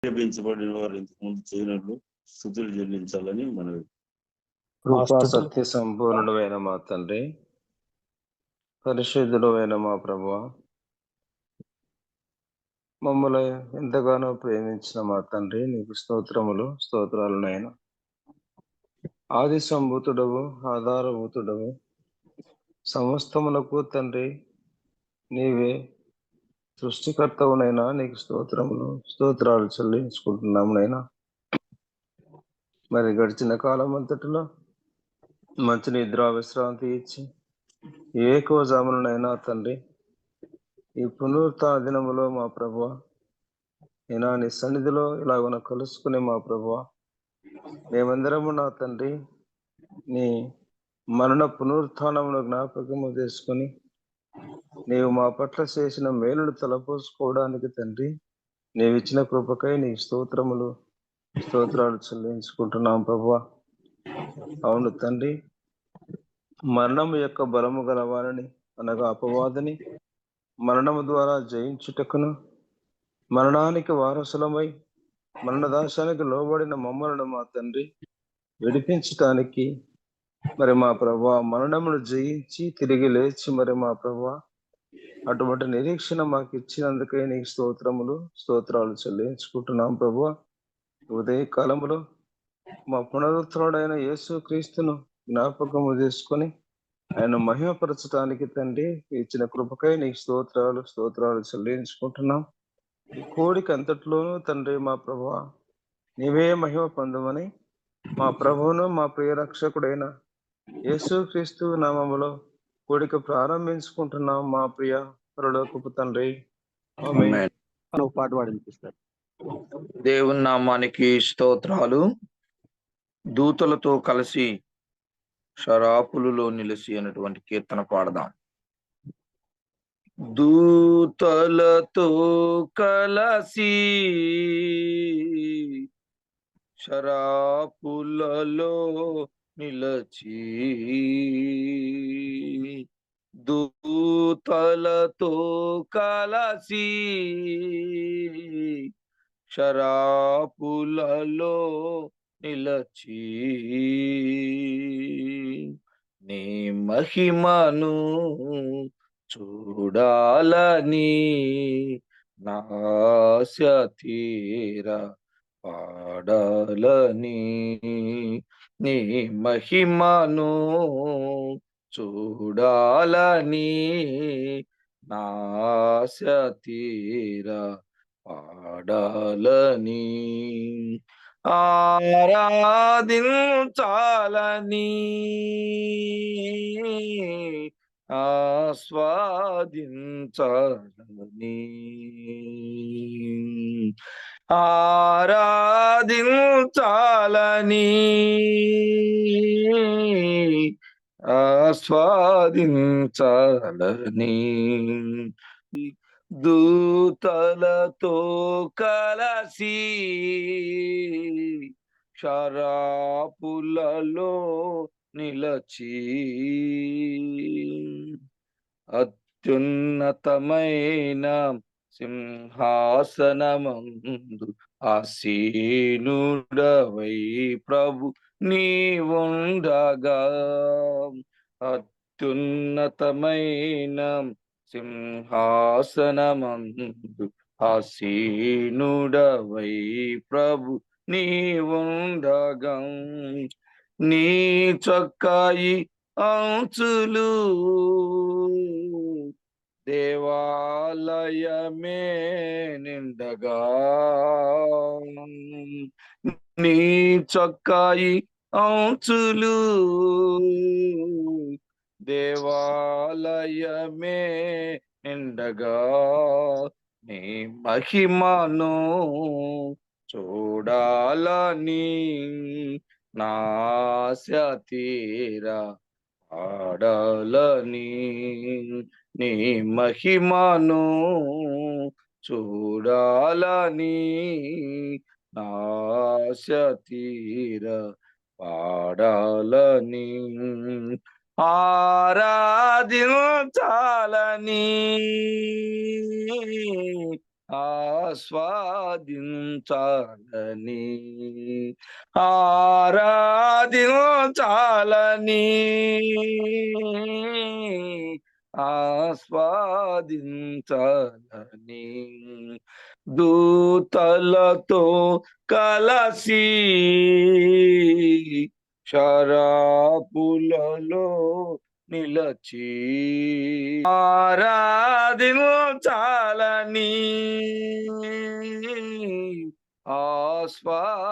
ఆజ్ఞాపించబడిన వారు ఇంతకు ముందు చేయనట్లు స్తుతులు చెల్లించాలని మనవి. కృపా సత్య సంపూర్ణుడైన మా తండ్రి, పరిశుద్ధుడైన మా ప్రభువా, మమ్మల్ని ఎంతగానో ప్రేమించిన మా తండ్రి, నీకు స్తోత్రాలునైనా. ఆది సంభూతుడవు, ఆధారభూతుడవు, సమస్తములకు తండ్రి నీవే సృష్టికర్తవునైనా. నీకు స్తోత్రాలు చెల్లించుకుంటున్నాము నైనా. మరి గడిచిన కాలం అంతటిలో మంచి నిద్ర విశ్రాంతి ఇచ్చి ఏకోజామునైనా తండ్రి, ఈ పునరుత్థాన దినములో మా ప్రభువా, నేను నీ సన్నిధిలో ఇలాగ కలుసుకునే మా ప్రభువా, మేమందరము నా తండ్రి నీ మరణ పునరుత్థానమును జ్ఞాపకము చేసుకొని నీవు మా పట్ల చేసిన మేలును తలపోసుకోవడానికి తండ్రి నీవిచ్చిన కృపకై నీ స్తోత్రాలు చెల్లించుకుంటున్నాం ప్రభువా. అవును తండ్రి, మరణము యొక్క బలము గలవారని అనగా అపవాదిని మరణము ద్వారా జయించుటకును, మరణానికి వారసులమై మరణదాశానికి లోబడిన మమ్మలను మా తండ్రి విడిపించటానికి మరి మా ప్రభువా మరణమును జయించి తిరిగి లేచి మరి మా ప్రభువా అటువంటి నిరీక్షణ మాకు ఇచ్చినందుకే నీకు స్తోత్రాలు చెల్లించుకుంటున్నాం ప్రభువా. ఉదయ కాలములో మా పునరుత్థుడైన యేసు క్రీస్తును జ్ఞాపకము చేసుకొని ఆయన మహిమపరచడానికి తండ్రి ఇచ్చిన కృపకై నీకు స్తోత్రాలు చెల్లించుకుంటున్నాం. ఈ కోడికి అంతట్లోనూ తండ్రి మా ప్రభువా నీవే మహిమ పొందమని మా ప్రభువును మా ప్రియ రక్షకుడైన యేసు క్రీస్తు నామములో కోడిక ప్రారంభించుకుంటున్నాం మా ప్రియ పరలోకపు తండ్రి. పాట పాడిస్తారు. దేవుని నామానికి స్తోత్రాలు. దూతలతో కలిసి షరాపులలో నిలిచి అన్నటువంటి కీర్తన పాడదాం. దూతలతో కలసి షరాపులలో నిలచి, దూతలతో కలసి షరాపులలో నిలచి, నీ మహిమను చూడాలని నాశ తీరా పాడాలని, నీ మహిమను చూడాలని నాశ తీరా పాడాలని, ఆరాధించాలని ఆస్వాదించాలని, ఆరాధించాలని ఆస్వాదించాలని, దూతలతో కలసి షరాపులలో నిలచి, అత్యున్నతమైన సింహాసనమందు ఆసీనుడవై ప్రభు నీవుండగా, అత్యున్నతమైన సింహాసనమందు ఆసీనుడవై ప్రభు నీవుండగా, నీ చొక్కాయి అంచులు దేవాలయమే నిండగా, నీ చొక్కాయి అంచులు దేవాలయమే నిండగా, నీ మహిమను చూడాలని నాశ తీరా పాడాలని, నీ మహిమను చూడాలని నాశ తీరా పాడాలని, ఆరాధించాలని ఆస్వాదించాలని ఆరాధించాలని ఆస్వాదించాలని దూతలతో కలసి శరాపులలో నిలచి ఆరాధించాలని ఆస్వాదించాలని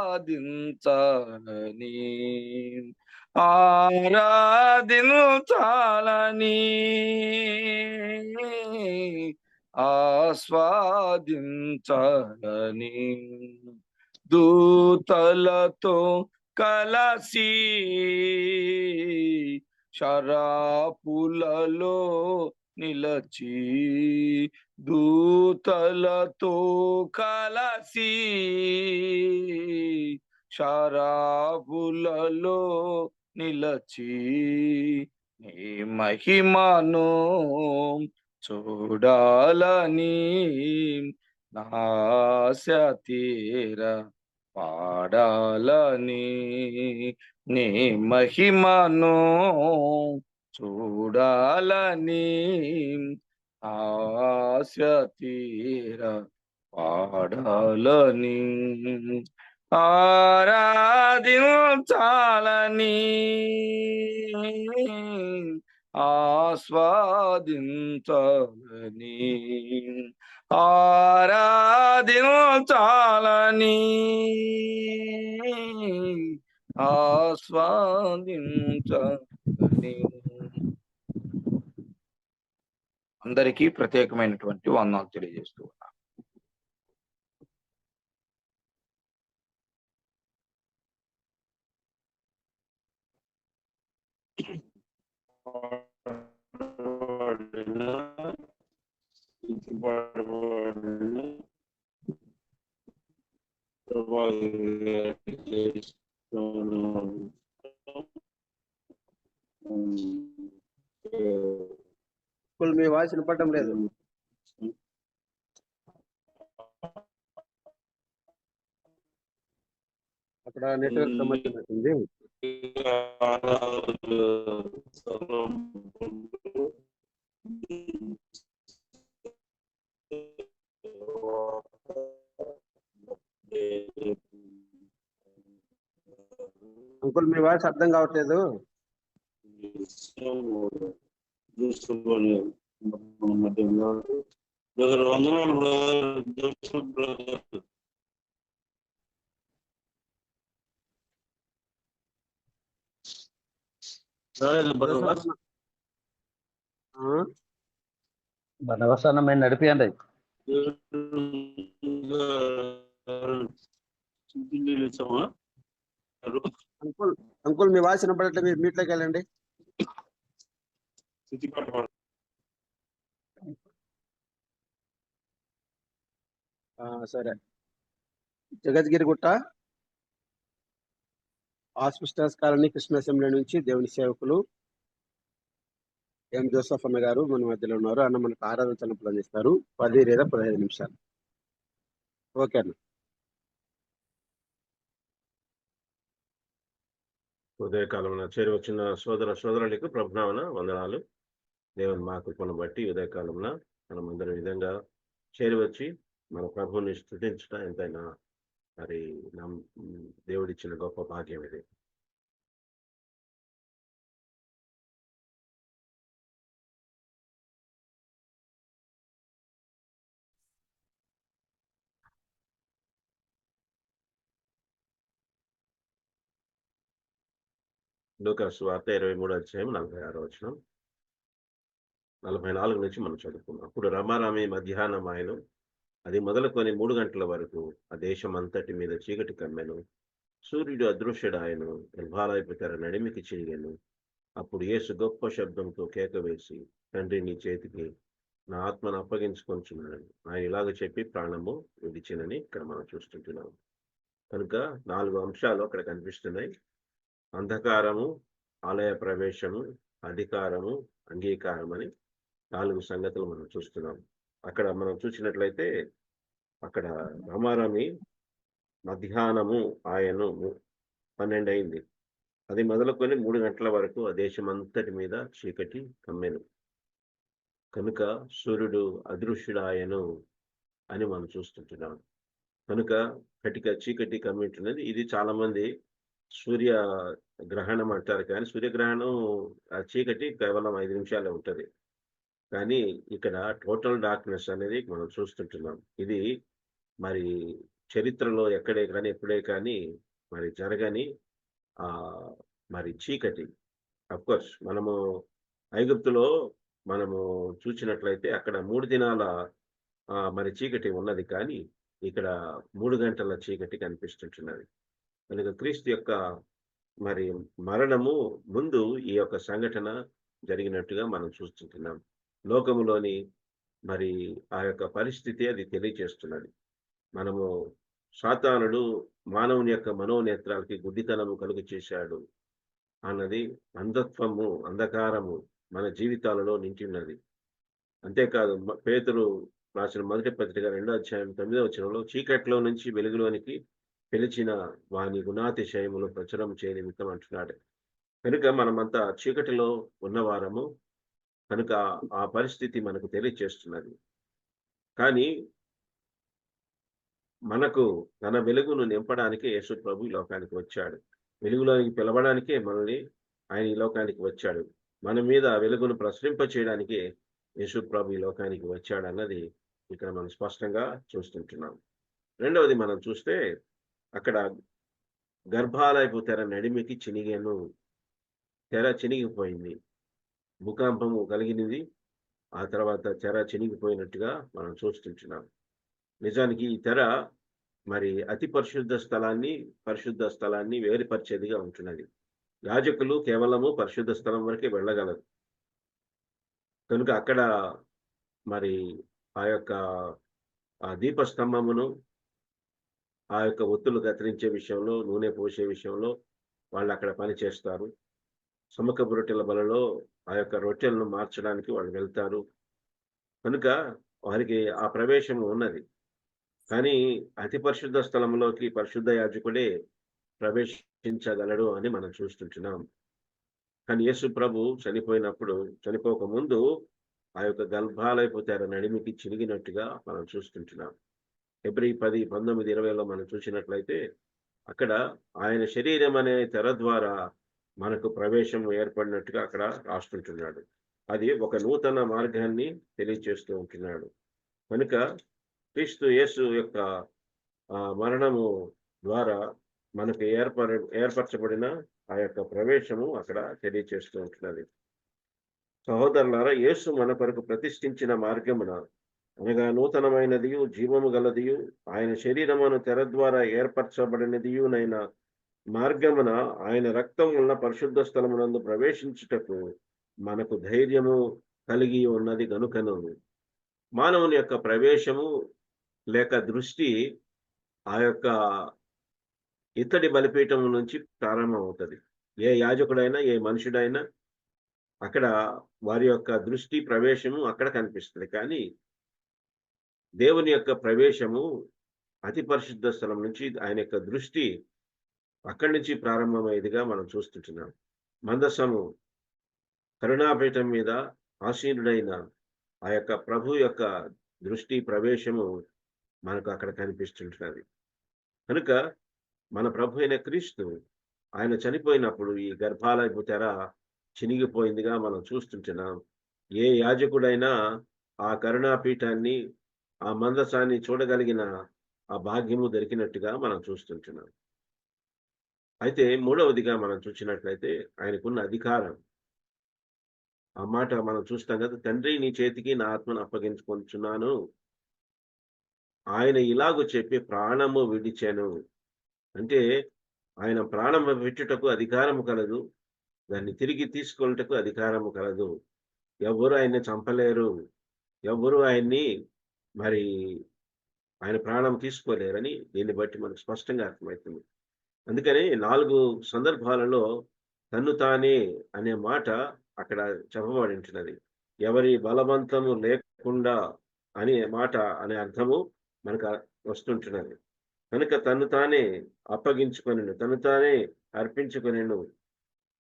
ఆరాధించాలని ఆస్వాదించాలని దూతలతో కలసి శరాపులలో నిలచి దూతలతో కలసి శరాపులలో నిలచి నీ మహిమను చూడాలని నాశ తీర పాడాలని నీ మహిమను చూడాలని ఆశ తీర పాడాలని ఆరాధించాలని ఆస్వాదించాలని ఆరాధించాలని ఆస్వాదించాలని. అందరికీ ప్రత్యేకమైనటువంటి వందనాలు తెలియజేస్తూ ఉన్నా. మీ వాయిస్ వినపడటం లేదు. అక్కడ నెట్వర్క్ సమస్య ఉంటుంది. అంకుల్ మీ వాయిస్ అర్థం కావట్లేదు. బలవసనమైన నడిపియండి. అంకుల్ అంకుల్ మీ వాయిస్ వినపడట్లేదు. మీరు మీట్లోకి వెళ్ళండి. సరే. జగద్గిరిగుట్ట ఆస్పిస్టర్స్ కాలనీ కృష్ణ అసెంబ్లీ నుంచి దేవుని సేవకులు ఎం జోసఫ్ అన్న గారు మన మధ్యలో ఉన్నారు. అన్న మనకు ఆరాధన ప్లానిస్తారు 10 లేదా 15 నిమిషాలు. ఓకే అన్న. ఉదయకాలంలో చేరి వచ్చిన సోదరులకు ప్రభునామన వందనాలు. దేవుని మా కృపను బట్టి ఉదయకాలంలో మనం అందరి విధంగా చేరి వచ్చి మన ప్రభువుని స్తుతించడం ఎంతైనా మరి దేవుడిచ్చిన గొప్ప భాగ్యం ఇది. లూకాసు వార్త 23:46 44 నుంచి మనం చదువుకున్నాం. అప్పుడు రమారామి మధ్యాహ్నం ఆయన అది మొదలుకొని 3 గంటల వరకు ఆ దేశం అంతటి మీద చీకటి కమ్మెను. సూర్యుడు అదృశ్యుడాయను, నిర్భాలైపు తెర నడిమికి చిరిగాను. అప్పుడు యేసు గొప్ప శబ్దంతో కేక వేసి, తండ్రి నీ చేతికి నా ఆత్మను అప్పగించుకొంచున్నాను ఆయన ఇలాగ చెప్పి ప్రాణము విడిచినని ఇక్కడ మనం చూస్తుంటున్నాం. కనుక 4 అంశాలు అక్కడ కనిపిస్తున్నాయి. అంధకారము, ఆలయ ప్రవేశము, అధికారము, అంగీకారం అని 4 సంగతులు మనం చూస్తున్నాం. అక్కడ మనం చూసినట్లయితే అక్కడ రామారామి మధ్యాహ్నము ఆయను 12 అయింది. అది మొదలుకొని 3 గంటల వరకు ఆ దేశం అంతటి మీద చీకటి కమ్మెను. కనుక సూర్యుడు అదృశ్యుడాయను అని మనం చూస్తుంటున్నాం. కనుక కటిక చీకటి కమ్మింటున్నది. ఇది చాలా మంది సూర్య గ్రహణం అంటారు, కానీ సూర్యగ్రహణం ఆ చీకటి కేవలం 5 నిమిషాలే ఉంటది. కానీ ఇక్కడ టోటల్ డార్క్నెస్ అనేది మనం చూస్తుంటున్నాం. ఇది మరి చరిత్రలో ఎక్కడే కానీ ఎప్పుడే కానీ మరి జరగని మరి చీకటి. కోర్స్ మనము ఐగుప్తులో మనము చూసినట్లయితే అక్కడ 3 దినాల మరి చీకటి ఉన్నది, కానీ ఇక్కడ 3 గంటల చీకటి కనిపిస్తుంటున్నది. కనుక క్రీస్తు యొక్క మరి మరణము ముందు ఈ యొక్క సంఘటన జరిగినట్టుగా మనం చూస్తుంటున్నాం. లోకములోని మరి ఆ యొక్క పరిస్థితి అది తెలియచేస్తున్నది. మనము సాతానుడు మానవుని యొక్క మనోనేత్రాలకి గుడ్డితనము కలుగు చేశాడు అన్నది అంధత్వము, అంధకారము మన జీవితాలలో నింటి ఉన్నది. అంతేకాదు పేతురు రాసిన మొదటి పత్రిక 2వ అధ్యాయం 9వ వచనంలో చీకట్లో నుంచి వెలుగులోనికి పిలిచిన వాని గుణాతిశయములు ప్రచురం చేయనిమిత్తం అంటున్నాడు. కనుక మనమంతా చీకటిలో ఉన్నవారము, కనుక ఆ పరిస్థితి మనకు తెలియచేస్తున్నది. కానీ మనకు తన వెలుగును నింపడానికి యేసు ప్రభు ఈ లోకానికి వచ్చాడు. వెలుగులోనికి పిలవడానికే మనల్ని ఆయన ఈ లోకానికి వచ్చాడు. మన మీద వెలుగును ప్రసరింప చేయడానికే యేసు ప్రభు ఈ లోకానికి వచ్చాడు అన్నది ఇక్కడ మనం స్పష్టంగా చూస్తుంటున్నాం. రెండవది మనం చూస్తే అక్కడ గర్భాలయపు తెర నడిమికి చినిగేను. తెర చినిగిపోయింది, భూకంపము కలిగినది. ఆ తర్వాత తెర చినిగిపోయినట్టుగా మనం చూస్తుంటున్నాం. నిజానికి ఈ తెర మరి అతి పరిశుద్ధ స్థలాన్ని వేరుపరిచేదిగా ఉంటున్నది. యాజకులు కేవలము పరిశుద్ధ స్థలం వరకే వెళ్ళగలరు. కనుక అక్కడ మరి ఆ యొక్క దీపస్తంభమును, ఆ యొక్క ఒత్తులు కత్తిరించే విషయంలో, నూనె పోసే విషయంలో వాళ్ళు అక్కడ పని చేస్తారు. సముఖపు రొట్టెల బలలో ఆ యొక్క రొట్టెలను మార్చడానికి వాళ్ళు వెళ్తారు. కనుక వారికి ఆ ప్రవేశం ఉన్నది. కానీ అతి పరిశుద్ధ స్థలంలోకి పరిశుద్ధ యాజకుడే ప్రవేశించగలడు అని మనం చూస్తుంటున్నాం. కానీ యేసు ప్రభు చనిపోక ముందు ఆ యొక్క గర్భాలయపు తెర నడిమికి చిరిగినట్టుగా మనం చూస్తుంటున్నాం. ఫిబ్రవరి 10, 19, 20లో మనం చూసినట్లయితే అక్కడ ఆయన శరీరం అనే తెర ద్వారా మనకు ప్రవేశం ఏర్పడినట్టుగా అక్కడ రాస్తుంటున్నాడు. అది ఒక నూతన మార్గాన్ని తెలియజేస్తూ ఉంటున్నాడు. కనుక క్రీస్తు యేసు యొక్క మరణము ద్వారా మనకు ఏర్పరచబడిన ఆ యొక్క ప్రవేశము అక్కడ తెలియజేస్తూ ఉంటున్నది. సహోదరులారా, యేసు మన కొరకు ప్రతిష్ఠించిన మార్గమున, అనగా నూతనమైనదియు జీవము గలదియు ఆయన శరీరమును తెర ద్వారా ఏర్పరచబడినదియునైన మార్గమున ఆయన రక్తం వలన పరిశుద్ధ స్థలమునందు ప్రవేశించుటకు మనకు ధైర్యము కలిగి ఉన్నది. గనుకను మానవుని యొక్క ప్రవేశము లేక దృష్టి ఆ యొక్క ఇత్తడి బలిపీఠం నుంచి ప్రారంభమవుతుంది. ఏ యాజకుడైనా, ఏ మనుషుడైనా అక్కడ వారి యొక్క దృష్టి ప్రవేశము అక్కడ కనిపిస్తుంది. కానీ దేవుని యొక్క ప్రవేశము అతి పరిశుద్ధ స్థలం నుంచి ఆయన యొక్క దృష్టి అక్కడి నుంచి ప్రారంభమయ్యేదిగా మనం చూస్తుంటున్నాం. మందసము కరుణాపీఠం మీద ఆసీనుడైన ఆ యొక్క ప్రభు యొక్క దృష్టి ప్రవేశము మనకు అక్కడ కనిపిస్తుంటున్నది. కనుక మన ప్రభు అయిన క్రీస్తు ఆయన చనిపోయినప్పుడు ఈ గర్భాలయపు తెర చినిగిపోయిందిగా మనం చూస్తుంటున్నాం. ఏ యాజకుడైనా ఆ కరుణాపీఠాన్ని, ఆ మందసాన్ని చూడగలిగిన ఆ భాగ్యము దొరికినట్టుగా మనం చూస్తుంటున్నాం. అయితే మూడవదిగా మనం చూసినట్లయితే ఆయనకున్న అధికారం. ఆ మాట మనం చూస్తాం కదా, తండ్రి నీ చేతికి నా ఆత్మను అప్పగించుకొంచున్నాను. ఆయన ఇలాగూ చెప్పి ప్రాణము విడిచెను. అంటే ఆయన ప్రాణము విట్టుటకు అధికారము కలదు, దాన్ని తిరిగి తీసుకొనుటకు అధికారము కలదు. ఎవరు ఆయన్ని చంపలేరు, ఎవరు ఆయన్ని మరి ఆయన ప్రాణం తీసుకోలేరని దీన్ని బట్టి మనకు స్పష్టంగా అర్థమవుతుంది. అందుకని 4 సందర్భాలలో తన్ను తానే అనే మాట అక్కడ చెప్పబడి ఉంటున్నది. ఎవరి బలవంతము లేకుండా అనే మాట అనే అర్థము మనకు వస్తుంటున్నది. కనుక తను తానే అప్పగించుకొనెను, తను తానే అర్పించుకొనెను.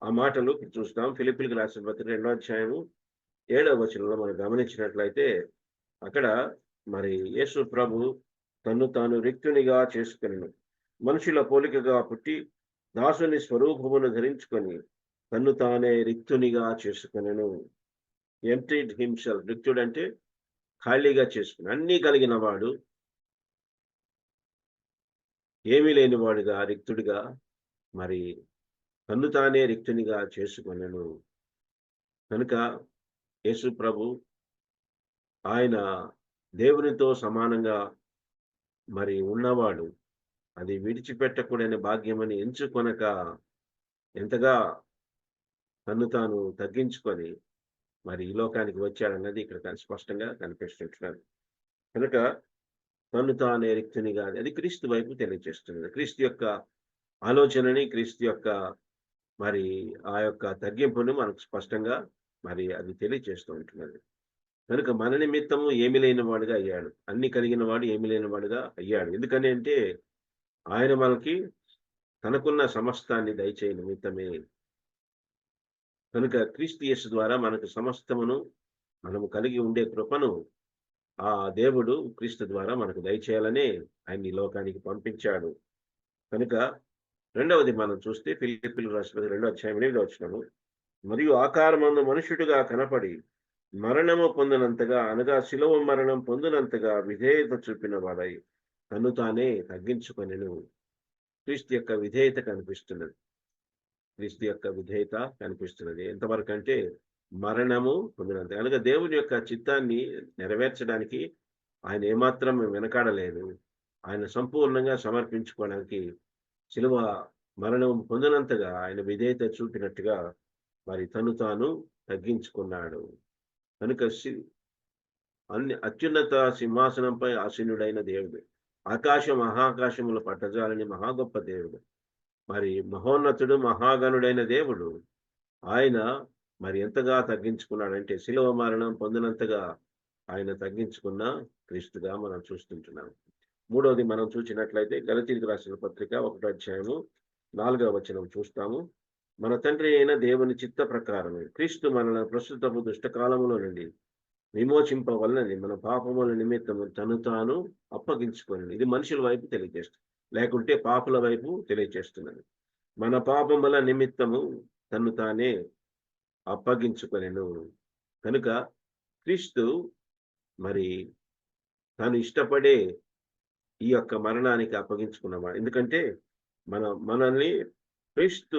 ఆ మాటలు చూస్తాం. ఫిలిప్పీయులకు రాసిన పత్రిక 2వ అధ్యాయము 7వ వచనంలో మనం గమనించినట్లయితే అక్కడ మరి యేసు ప్రభు తన్ను తాను రిక్తునిగా చేసుకొనెను, మనుషుల పోలికగా పుట్టి దాసుని స్వరూపమును ధరించుకొని తన్ను తానే రిక్తునిగా చేసుకొనెను. Emptied himself. రిక్తుడు అంటే ఖాళీగా చేసుకుని, అన్నీ కలిగిన వాడు ఏమీ లేనివాడుగా రిక్తుడిగా మరి తన్ను తానే రిక్తునిగా చేసుకొనెను. కనుక యేసు ప్రభు ఆయన దేవునితో సమానంగా మరి ఉన్నవాడు. అది విడిచిపెట్టకూడని భాగ్యమని ఎంచుకొనక ఎంతగా తన్ను తాను తగ్గించుకొని మరి ఈ లోకానికి వచ్చాడన్నది ఇక్కడ స్పష్టంగా కనిపిస్తుంటున్నారు. కనుక తను తానే రిక్తునిగా, అది క్రీస్తు వైపు తెలియజేస్తున్నది. క్రీస్తు యొక్క ఆలోచనని, క్రీస్తు యొక్క మరి ఆ యొక్క తగ్గింపును మనకు స్పష్టంగా మరి అది తెలియజేస్తూ ఉంటున్నది. కనుక మన నిమిత్తము ఏమి లేని వాడుగా అయ్యాడు, అన్ని కలిగిన వాడు ఏమి లేని వాడుగా అయ్యాడు. ఎందుకని అంటే ఆయన మనకి తనకున్న సమస్తాన్ని దయచేయ నిమిత్తమే. కనుక క్రీస్తు యేసు ద్వారా మనకు సమస్తమును మనము కలిగి ఉండే కృపను ఆ దేవుడు క్రీస్తు ద్వారా మనకు దయచేయాలని ఆయన ఈ లోకానికి పంపించాడు. కనుక రెండవది మనం చూస్తే ఫిలిప్పీయులకు రాసిన 2వ అధ్యాయం 8వ వచనము, మరియు ఆకారమందు మనుషుడుగా కనపడి మరణము పొందినంతగా, అనగా శిలువ మరణం పొందినంతగా విధేయత చూపిన వాడై తను తానే తగ్గించుకొనెను. క్రీస్తు యొక్క విధేయత కనిపిస్తున్నది. క్రీస్తు యొక్క విధేయత కనిపిస్తున్నది ఎంతవరకు అంటే మరణము పొందినంత, అనగా దేవుని యొక్క చిత్తాన్ని నెరవేర్చడానికి ఆయన ఏమాత్రం వెనకాడలేదు. ఆయన సంపూర్ణంగా సమర్పించుకోవడానికి శిలువ మరణం పొందినంతగా ఆయన విధేయత చూపినట్టుగా మరి తను తాను తగ్గించుకున్నాడు. కనుక అన్ని అత్యున్నత సింహాసనంపై ఆసీనుడైన దేవుడు, ఆకాశ మహాకాశములు పట్టజాలని మహా గొప్ప దేవుడు, మరి మహోన్నతుడు మహాగణుడైన దేవుడు ఆయన మరి ఎంతగా తగ్గించుకున్నాడంటే శిలువ మరణం పొందినంతగా ఆయన తగ్గించుకున్న క్రీస్తుగా మనం చూస్తుంటున్నాం. మూడవది మనం చూసినట్లయితే గలతీయులకు రాసిన పత్రిక 1వ అధ్యాయము 4వ వచనం చూస్తాము. మన తండ్రి అయిన దేవుని చిత్త ప్రకారమే క్రీస్తు మనల్ని ప్రస్తుతపు దుష్టకాలములో నుండి విమోచింపవలనని మన పాపముల నిమిత్తము తను తాను అప్పగించుకొని, ఇది మనుషుల వైపు తెలియజేస్తుంది, లేకుంటే పాపుల వైపు తెలియజేస్తున్నది. మన పాపముల నిమిత్తము తను తానే అప్పగించుకొనెను. కనుక క్రీస్తు మరి తాను ఇష్టపడే ఈ యొక్క మరణానికి అప్పగించుకున్నవాడు. ఎందుకంటే మనల్ని క్రీస్తు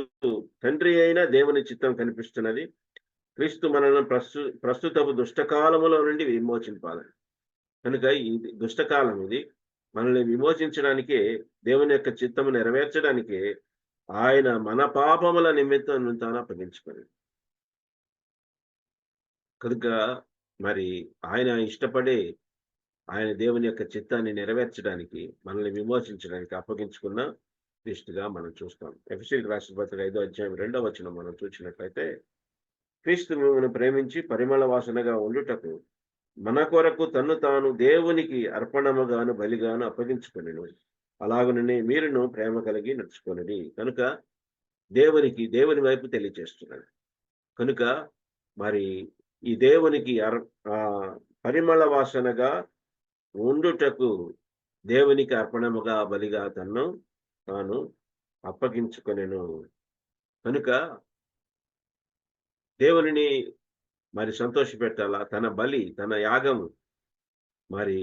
తండ్రి అయిన దేవుని చిత్తం కనిపిస్తున్నది. క్రీస్తు మనల్ని ప్రస్తుతపు దుష్టకాలములో నుండి విమోచింపాలని. కనుక ఈ దుష్టకాలం ఇది మనల్ని విమోచించడానికే, దేవుని యొక్క చిత్తము నెరవేర్చడానికే ఆయన మన పాపముల నిమిత్తం తాను అప్పగించుకొని, కనుక మరి ఆయన ఇష్టపడే ఆయన దేవుని యొక్క చిత్తాన్ని నెరవేర్చడానికి, మనల్ని విమోచించడానికి అప్పగించుకున్న క్రీస్తుగా మనం చూస్తాం. ఎఫెసీయులకు రాసిన పత్రిక 5వ అధ్యాయం 2వ వచనం మనం చూసినట్లయితే, క్రీస్తు మిమ్మల్ని ప్రేమించి పరిమళ వాసనగా ఉండుటకు మన కొరకు తన్ను తాను దేవునికి అర్పణముగాను బలిగాను అప్పగించుకొనెను, అలాగనే మీరును ప్రేమ కలిగి నడుచుకొనిడి. కనుక దేవుని వైపు తెలియజేస్తున్నాడు. కనుక మరి ఈ దేవునికి పరిమళ వాసనగా ఉండుటకు దేవునికి అర్పణముగా బలిగా తాను అప్పగించుకొనెను. కనుక దేవునిని మరి సంతోషపెట్టాలా, తన బలి, తన యాగము, మరి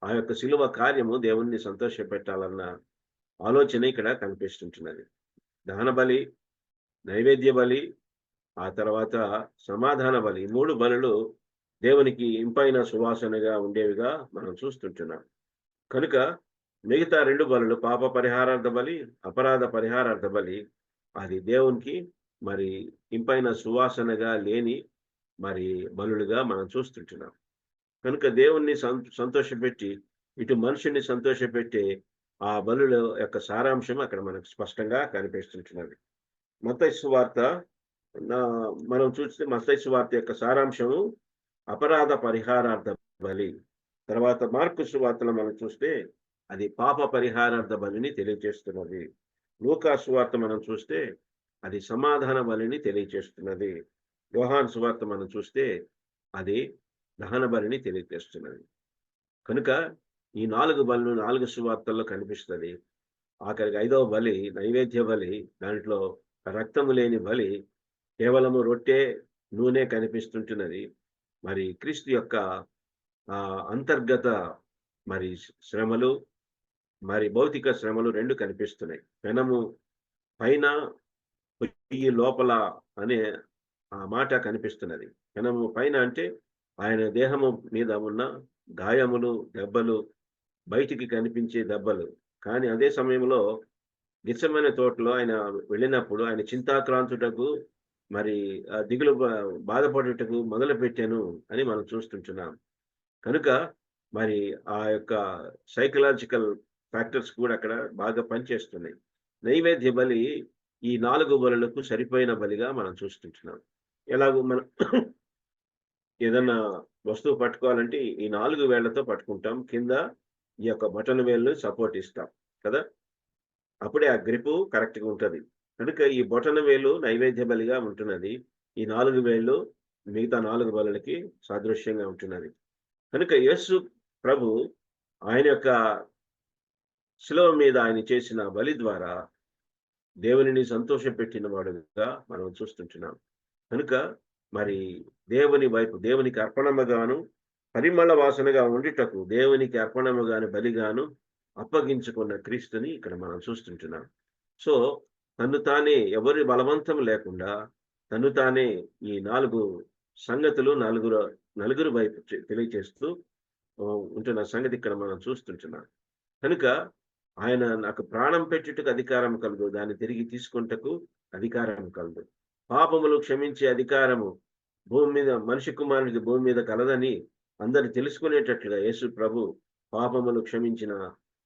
ఆ యొక్క శిలువ కార్యము దేవుణ్ణి సంతోషపెట్టాలన్న ఆలోచన ఇక్కడ కనిపిస్తుంటున్నది. దహన బలి, నైవేద్య బలి, ఆ తర్వాత సమాధాన బలి, 3 బలులు దేవునికి ఇంపైన సువాసనగా ఉండేవిగా మనం చూస్తుంటున్నాం. కనుక మిగతా 2 బలులు, పాప పరిహారార్థ బలి, అపరాధ పరిహారార్థ బలి, అది దేవునికి మరి ఇంపైన సువాసనగా లేని మరి బలులుగా మనం చూస్తుంటున్నాం. కనుక దేవుణ్ణి సంతోషపెట్టి ఇటు మనుషుని సంతోషపెట్టే ఆ బలుల యొక్క సారాంశం అక్కడ మనకు స్పష్టంగా కనిపిస్తుంటున్నది. మత్తయి సువార్త మనం చూస్తే మత్తయి సువార్త యొక్క సారాంశము అపరాధ పరిహారార్థ బలి. తర్వాత మార్కు సువార్తలో మనం చూస్తే అది పాప పరిహారార్థ బలిని తెలియజేస్తున్నది. లూకా సువార్త మనం చూస్తే అది సమాధాన బలిని తెలియజేస్తున్నది. యోహాను సువార్త మనం చూస్తే అది దహన బలిని తెలియజేస్తున్నది. కనుక ఈ 4 బలులు 4 సువార్తల్లో కనిపిస్తుంది. ఆఖరికి 5వ బలి నైవేద్య బలి, దాంట్లో రక్తము లేని బలి, కేవలము రొట్టె నూనె కనిపిస్తుంటున్నది. మరి క్రీస్తు యొక్క అంతర్గత మరి శ్రమలు, మరి భౌతిక శ్రమలు 2 కనిపిస్తున్నాయి. పెనము పైన పొయ్యి లోపల అనే ఆ మాట కనిపిస్తున్నది. పెనము పైన అంటే ఆయన దేహము మీద ఉన్న గాయములు, దెబ్బలు, బయటికి కనిపించే దెబ్బలు. కానీ అదే సమయంలో గెత్సెమనే తోటలో ఆయన వెళ్ళినప్పుడు ఆయన చింతాక్రాంతుటకు, మరి దిగులు బాధపడుటకు మొదలు పెట్టాను అని మనం చూస్తుంటున్నాం. కనుక మరి ఆ యొక్క సైకలాజికల్ ఫ్యాక్టర్స్ కూడా అక్కడ బాగా పనిచేస్తున్నాయి. నైవేద్య బలి ఈ 4 బలులకు సరిపోయిన బలిగా మనం చూస్తుంటున్నాం. ఎలాగో మనం ఏదన్నా వస్తువు పట్టుకోవాలంటే ఈ 4 వేళ్లతో పట్టుకుంటాం, కింద ఈ యొక్క బటన్ వేళ్ళు సపోర్ట్ ఇస్తాం కదా, అప్పుడే ఆ గ్రిప్ కరెక్ట్గా ఉంటుంది. కనుక ఈ బొటన వేలు నైవేద్య బలిగా ఉంటున్నది. ఈ 4 వేళ్ళు మిగతా 4 బలులకి సాదృశ్యంగా ఉంటున్నది. కనుక యేసు ప్రభు ఆయన యొక్క శిలువ మీద ఆయన చేసిన బలి ద్వారా దేవునిని సంతోషపెట్టిన వాడుగా మనం చూస్తుంటున్నాం. కనుక మరి దేవుని వైపు, దేవునికి అర్పణముగాను పరిమళ వాసనగా ఉండుటకు దేవునికి అర్పణముగాను బలిగాను అప్పగించుకున్న క్రీస్తుని ఇక్కడ మనం చూస్తుంటున్నాం. సో తను తానే, ఎవరి బలవంతం లేకుండా తను తానే ఈ 4 సంగతులు నలుగురు వైపు తెలియచేస్తూ ఉంటున్న సంగతి ఇక్కడ మనం చూస్తుంటున్నాం. కనుక ఆయన నాకు ప్రాణం పెట్టుటకు అధికారం కలదు, దాన్ని తిరిగి తీసుకుంటకు అధికారం కలదు. పాపములు క్షమించే అధికారము భూమి మీద మనిషి కుమారునికి భూమి మీద కలదని అందరు తెలుసుకునేటట్లుగా యేసు ప్రభు పాపములు క్షమించిన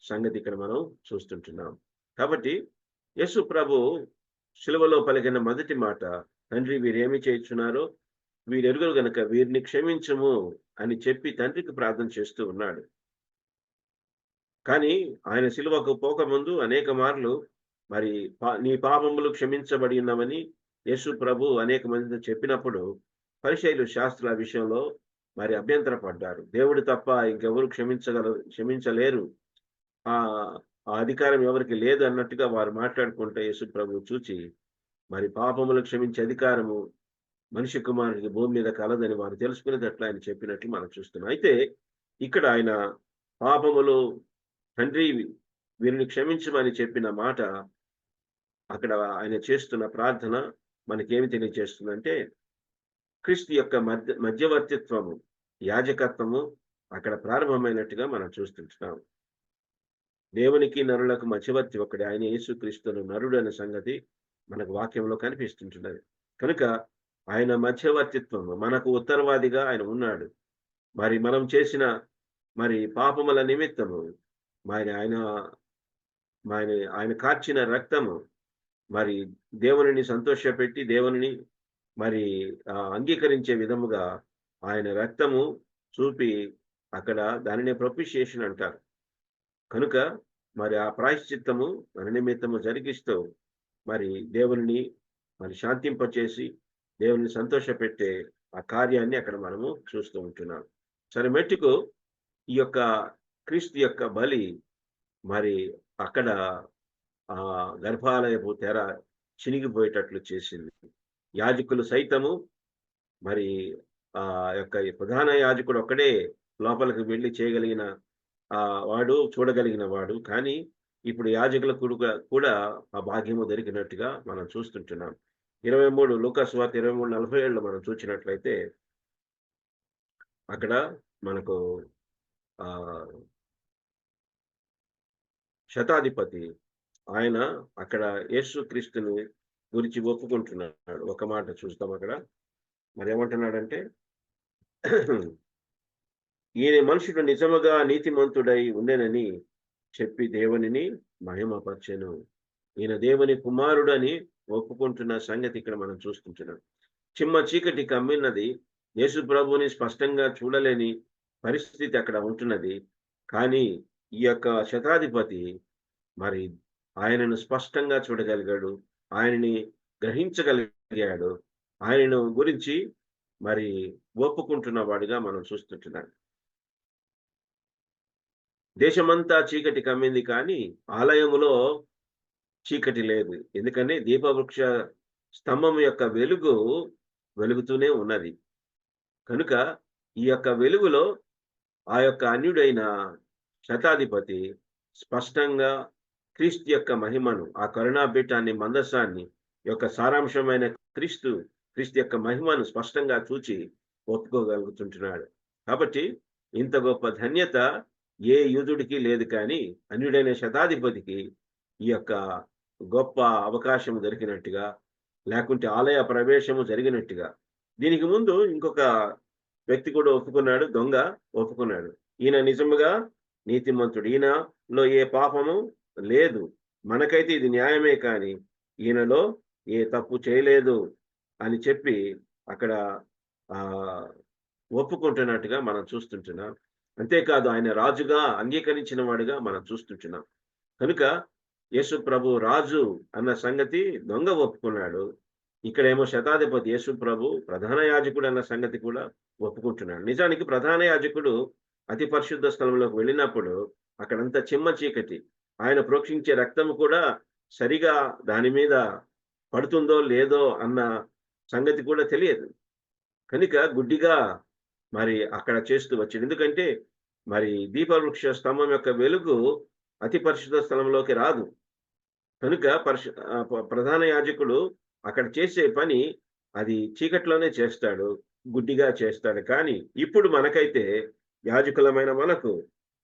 సంగతి ఇక్కడ మనం చూస్తుంటున్నాం. కాబట్టి యేసు ప్రభు శిలువలో పలికిన మొదటి మాట, తండ్రి వీరేమి చేయుచున్నారో వీరెరుగురు గనుక వీరిని క్షమించము అని చెప్పి తండ్రికి ప్రార్థన చేస్తూ ఉన్నాడు. కానీ ఆయన శిలువకు పోకముందు అనేక మార్లు మరి నీ పాపములు క్షమించబడి ఉన్నవని యేసు ప్రభు అనేక మందితో చెప్పినప్పుడు పరిసయ్యులు శాస్త్రుల విషయంలో మరి అభ్యంతరపడ్డారు. దేవుడు తప్ప ఇంకెవరు క్షమించలేరు, ఆ అధికారం ఎవరికి లేదు అన్నట్టుగా వారు మాట్లాడుకుంటే యేసు ప్రభు చూచి మరి పాపములు క్షమించే అధికారము మనిషి కుమారుడికి భూమి మీద కలదని వారు తెలుసుకునేటట్లు ఆయన చెప్పినట్లు మనం చూస్తున్నాం. అయితే ఇక్కడ ఆయన పాపములు తండ్రి వీరిని క్షమించమని చెప్పిన మాట, అక్కడ ఆయన చేస్తున్న ప్రార్థన మనకేమి తెలియజేస్తుందంటే క్రీస్తు యొక్క మధ్యవర్తిత్వము, యాజకత్వము అక్కడ ప్రారంభమైనట్టుగా మనం చూస్తుంటున్నాం. దేవునికి నరులకు మధ్యవర్తి ఒకటి, ఆయన యేసుక్రీస్తును నరుడు అనే సంగతి మనకు వాక్యంలో కనిపిస్తుంటున్నది. కనుక ఆయన మధ్యవర్తిత్వము, మనకు ఉత్తరవాదిగా ఆయన ఉన్నాడు. మరి మనం చేసిన మరి పాపముల నిమిత్తము మరి ఆయన కార్చిన రక్తము మరి దేవునిని సంతోషపెట్టి దేవునిని మరి అంగీకరించే విధముగా ఆయన రక్తము చూపి అక్కడ దానిని ప్రొపిషియేషన్ అంటారు. కనుక మరి ఆ ప్రాయశ్చిత్తము మన నిమిత్తము జరిగిస్తూ మరి దేవుని మరి శాంతింపచేసి దేవుని సంతోషపెట్టే ఆ కార్యాన్ని అక్కడ మనము చూస్తూ ఉంటున్నాం. సరే, మెట్టుకు ఈ యొక్క క్రీస్తు యొక్క బలి మరి అక్కడ ఆ గర్భాలయపు తెర చినిగిపోయేటట్లు చేసింది. యాజకులు సైతము మరి ఆ యొక్క ప్రధాన యాజకుడు ఒక్కడే లోపలికి వెళ్ళి చేయగలిగిన వాడు, చూడగలిగిన వాడు. కానీ ఇప్పుడు యాజకులకు కూడా ఆ భాగ్యము దొరికినట్టుగా మనం చూస్తుంటున్నాం. 23 లూకా సువార్త 23:47 మనం చూసినట్లయితే అక్కడ మనకు శతాధిపతి ఆయన అక్కడ యేసుక్రీస్తుని గురించి ఒప్పుకుంటున్నాడు. ఒక మాట చూస్తాం అక్కడ. మరి ఏమంటున్నాడంటే, ఈయన మనుషుడు నిజముగా నీతిమంతుడై ఉండేనని చెప్పి దేవునిని మహిమపరచెను. ఈయన దేవుని కుమారుడు అని ఒప్పుకుంటున్న సంగతి ఇక్కడ మనం చూస్తుంటున్నాం. చిమ్మ చీకటి కమ్మినది, యేసు ప్రభుని స్పష్టంగా చూడలేని పరిస్థితి అక్కడ ఉంటున్నది. కానీ ఈ యొక్క శతాధిపతి మరి ఆయనను స్పష్టంగా చూడగలిగాడు, ఆయనని గ్రహించగలిగాడు, ఆయనను గురించి మరి ఒప్పుకుంటున్న వాడిగా మనం చూస్తుంటున్నాం. దేశమంతా చీకటి కమ్మింది కానీ ఆలయములో చీకటి లేదు. ఎందుకని దీపవృక్ష స్తంభం యొక్క వెలుగు వెలుగుతూనే ఉన్నది. కనుక ఈ యొక్క వెలుగులో ఆ యొక్క అన్యుడైన శతాధిపతి స్పష్టంగా క్రీస్తు యొక్క మహిమను, ఆ కరుణాపీఠాన్ని, మందసాన్ని యొక్క సారాంశమైన క్రీస్తు యొక్క మహిమను స్పష్టంగా చూచి ఒప్పుకోగలుగుతుంటున్నాడు. కాబట్టి ఇంత గొప్ప ధన్యత ఏ యూదుడికి లేదు, కానీ అన్యుడైన శతాధిపతికి ఈ యొక్క గొప్ప అవకాశం దొరికినట్టుగా, లేకుంటే ఆలయ ప్రవేశము జరిగినట్టుగా. దీనికి ముందు ఇంకొక వ్యక్తి కూడా ఒప్పుకున్నాడు, దొంగ ఒప్పుకున్నాడు. ఈయన నిజముగా నీతిమంతుడు, ఈయనలో ఏ పాపము లేదు, మనకైతే ఇది న్యాయమే, కానీ ఈయనలో ఏ తప్పు చేయలేదు అని చెప్పి అక్కడ ఒప్పుకుంటున్నట్టుగా మనం చూస్తుంటున్నాం. అంతేకాదు ఆయన రాజుగా అంగీకరించిన వాడుగా మనం చూస్తుంటున్నాం. కనుక యేసు ప్రభు రాజు అన్న సంగతి దొంగ ఒప్పుకున్నాడు. ఇక్కడేమో శతాధిపతి యేసు ప్రభు ప్రధాన యాజకుడు అన్న సంగతి కూడా ఒప్పుకుంటున్నాడు. నిజానికి ప్రధాన యాజకుడు అతి పరిశుద్ధ స్థలంలోకి వెళ్ళినప్పుడు అక్కడంతా చిమ్మ చీకటి, ఆయన ప్రోక్షించే రక్తము కూడా సరిగా దాని మీద పడుతుందో లేదో అన్న సంగతి కూడా తెలియదు. కనుక గుడ్డిగా మరి అక్కడ చేస్తూ వచ్చాడు. ఎందుకంటే మరి దీపవృక్ష స్తంభం యొక్క వెలుగు అతి పరిశుద్ధ స్థలంలోకి రాదు. కనుక ప్రధాన యాజకుడు అక్కడ చేసే పని అది చీకట్లోనే చేస్తాడు, గుడ్డిగా చేస్తాడు. కానీ ఇప్పుడు మనకైతే యాజకులమైన మనకు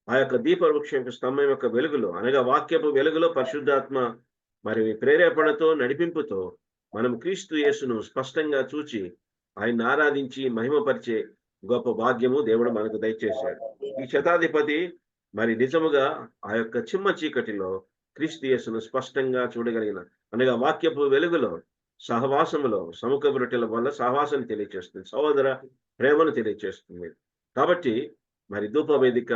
ఆ యొక్క దీపవృక్ష యొక్క స్తంభం యొక్క వెలుగులో, అనగా వాక్యపు వెలుగులో, పరిశుద్ధాత్మ మరి ప్రేరేపణతో, నడిపింపుతో మనం క్రీస్తు యేసును స్పష్టంగా చూచి ఆయన్ని ఆరాధించి మహిమపరిచే గొప్ప భాగ్యము దేవుడు మనకు దయచేశాడు. ఈ శతాధిపతి మరి నిజముగా ఆ యొక్క చిమ్మ చీకటిలో క్రీస్తు యేసును స్పష్టంగా చూడగలిగిన, అనగా వాక్యపు వెలుగులో, సహవాసములో, సముఖపు రొట్టెల వల్ల సహవాసం తెలియచేస్తుంది, సహోదర ప్రేమను తెలియచేస్తుంది. కాబట్టి మరి ధూపవేదిక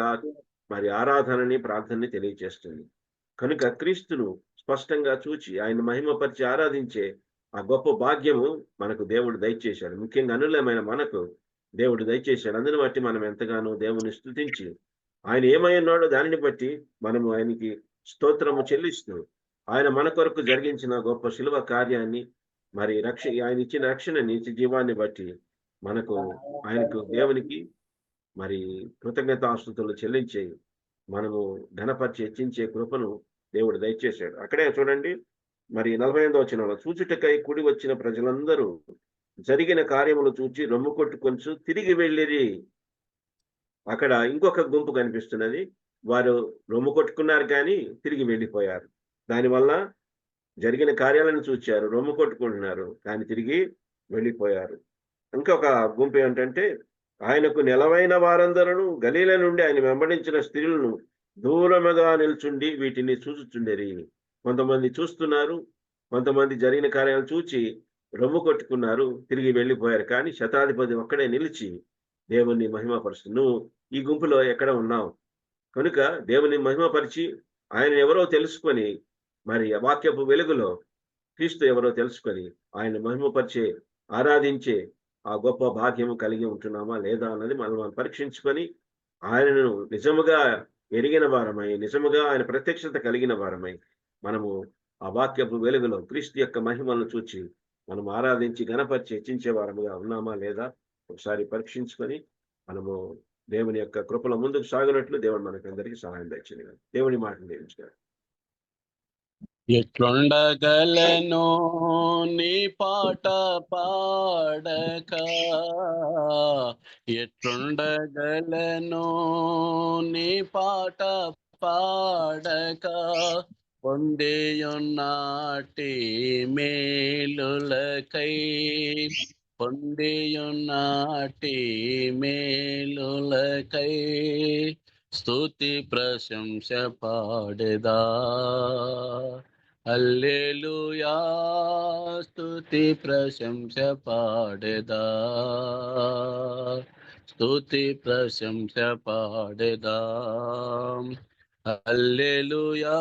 మరి ఆరాధనని, ప్రార్థనని తెలియచేస్తుంది. కనుక క్రీస్తును స్పష్టంగా చూచి ఆయన మహిమపరిచి ఆరాధించే ఆ గొప్ప భాగ్యము మనకు దేవుడు దయచేశాడు. ముఖ్యంగా అనులమైన మనకు దేవుడు దయచేశాడు. అందుని బట్టి మనం ఎంతగానో దేవుని స్తుతించి, ఆయన ఏమై ఉన్నాడో దానిని బట్టి మనము ఆయనకి స్తోత్రము చెల్లిస్తూ, ఆయన మన కొరకు జరిగించిన గొప్ప శిలువ కార్యాన్ని, మరి ఆయన ఇచ్చిన రక్షణ నిత్య జీవాన్ని బట్టి మనకు ఆయనకు దేవునికి మరి కృతజ్ఞతాస్తుతులు చెల్లించే, మనము ఘనపరిచి హెచ్చించే కృపను దేవుడు దయచేశాడు. అక్కడే చూడండి మరి 45వ వచనంలో, చూచుటకై కూడి వచ్చిన ప్రజలందరూ జరిగిన కార్యములు చూచి రొమ్ము కొట్టుకొని తిరిగి వెళ్ళిరి. అక్కడ ఇంకొక గుంపు కనిపిస్తున్నది. వారు రొమ్ము కొట్టుకున్నారు కానీ తిరిగి వెళ్ళిపోయారు. దానివల్ల జరిగిన కార్యాలను చూచారు, రొమ్ము కొట్టుకుంటున్నారు కానీ తిరిగి వెళ్ళిపోయారు. ఇంకొక గుంపు ఏంటంటే, ఆయనకు నెలవైన వారందరూ గలీల నుండి ఆయన వెంబడించిన స్త్రీలను దూరముగా నిల్చుండి వీటిని చూచుచుండేరి. కొంతమంది చూస్తున్నారు, కొంతమంది జరిగిన కార్యాలను చూచి రొమ్ము కొట్టుకున్నారు, తిరిగి వెళ్ళిపోయారు. కానీ శతాధిపతి ఒక్కడే నిలిచి దేవుణ్ణి మహిమపరుస్తుంది. నువ్వు ఈ గుంపులో ఎక్కడ ఉన్నావు? కనుక దేవుని మహిమపరిచి ఆయన ఎవరో తెలుసుకొని, మరి వాక్యపు వెలుగులో క్రీస్తు ఎవరో తెలుసుకొని ఆయన మహిమపరిచే, ఆరాధించే ఆ గొప్ప భాగ్యము కలిగి ఉంటున్నామా లేదా అన్నది మనం పరీక్షించుకొని, ఆయనను నిజముగా ఎరిగిన వారమై, నిజముగా ఆయన ప్రత్యక్షత కలిగిన వారమై, మనము ఆ వాక్యపు వెలుగులో క్రీస్తు యొక్క మహిమలను చూచి మనం ఆరాధించి ఘనపరిచి హెచ్చించే వారముగా ఉన్నామా లేదా ఒకసారి పరీక్షించుకొని మనము దేవుని యొక్క కృపల ముందుకు సాగినట్లు దేవుడు మనకందరికీ సహాయం దయచేయండి. దేవుని మాటలు దీవించుగాక. ఎట్లుండగలను నీ పాట పాడక, ఎట్లుండగలను నీ పాట పాడక, పొందియున్నాటి మేలులకై, పొందియున్నాటి మేలులకై స్తుతి ప్రశంస పాడెదా. హల్లెలూయా, స్తుతి ప్రశంస పాడెదా, స్తుతి ప్రశంస పాడెదా. హల్లెలూయా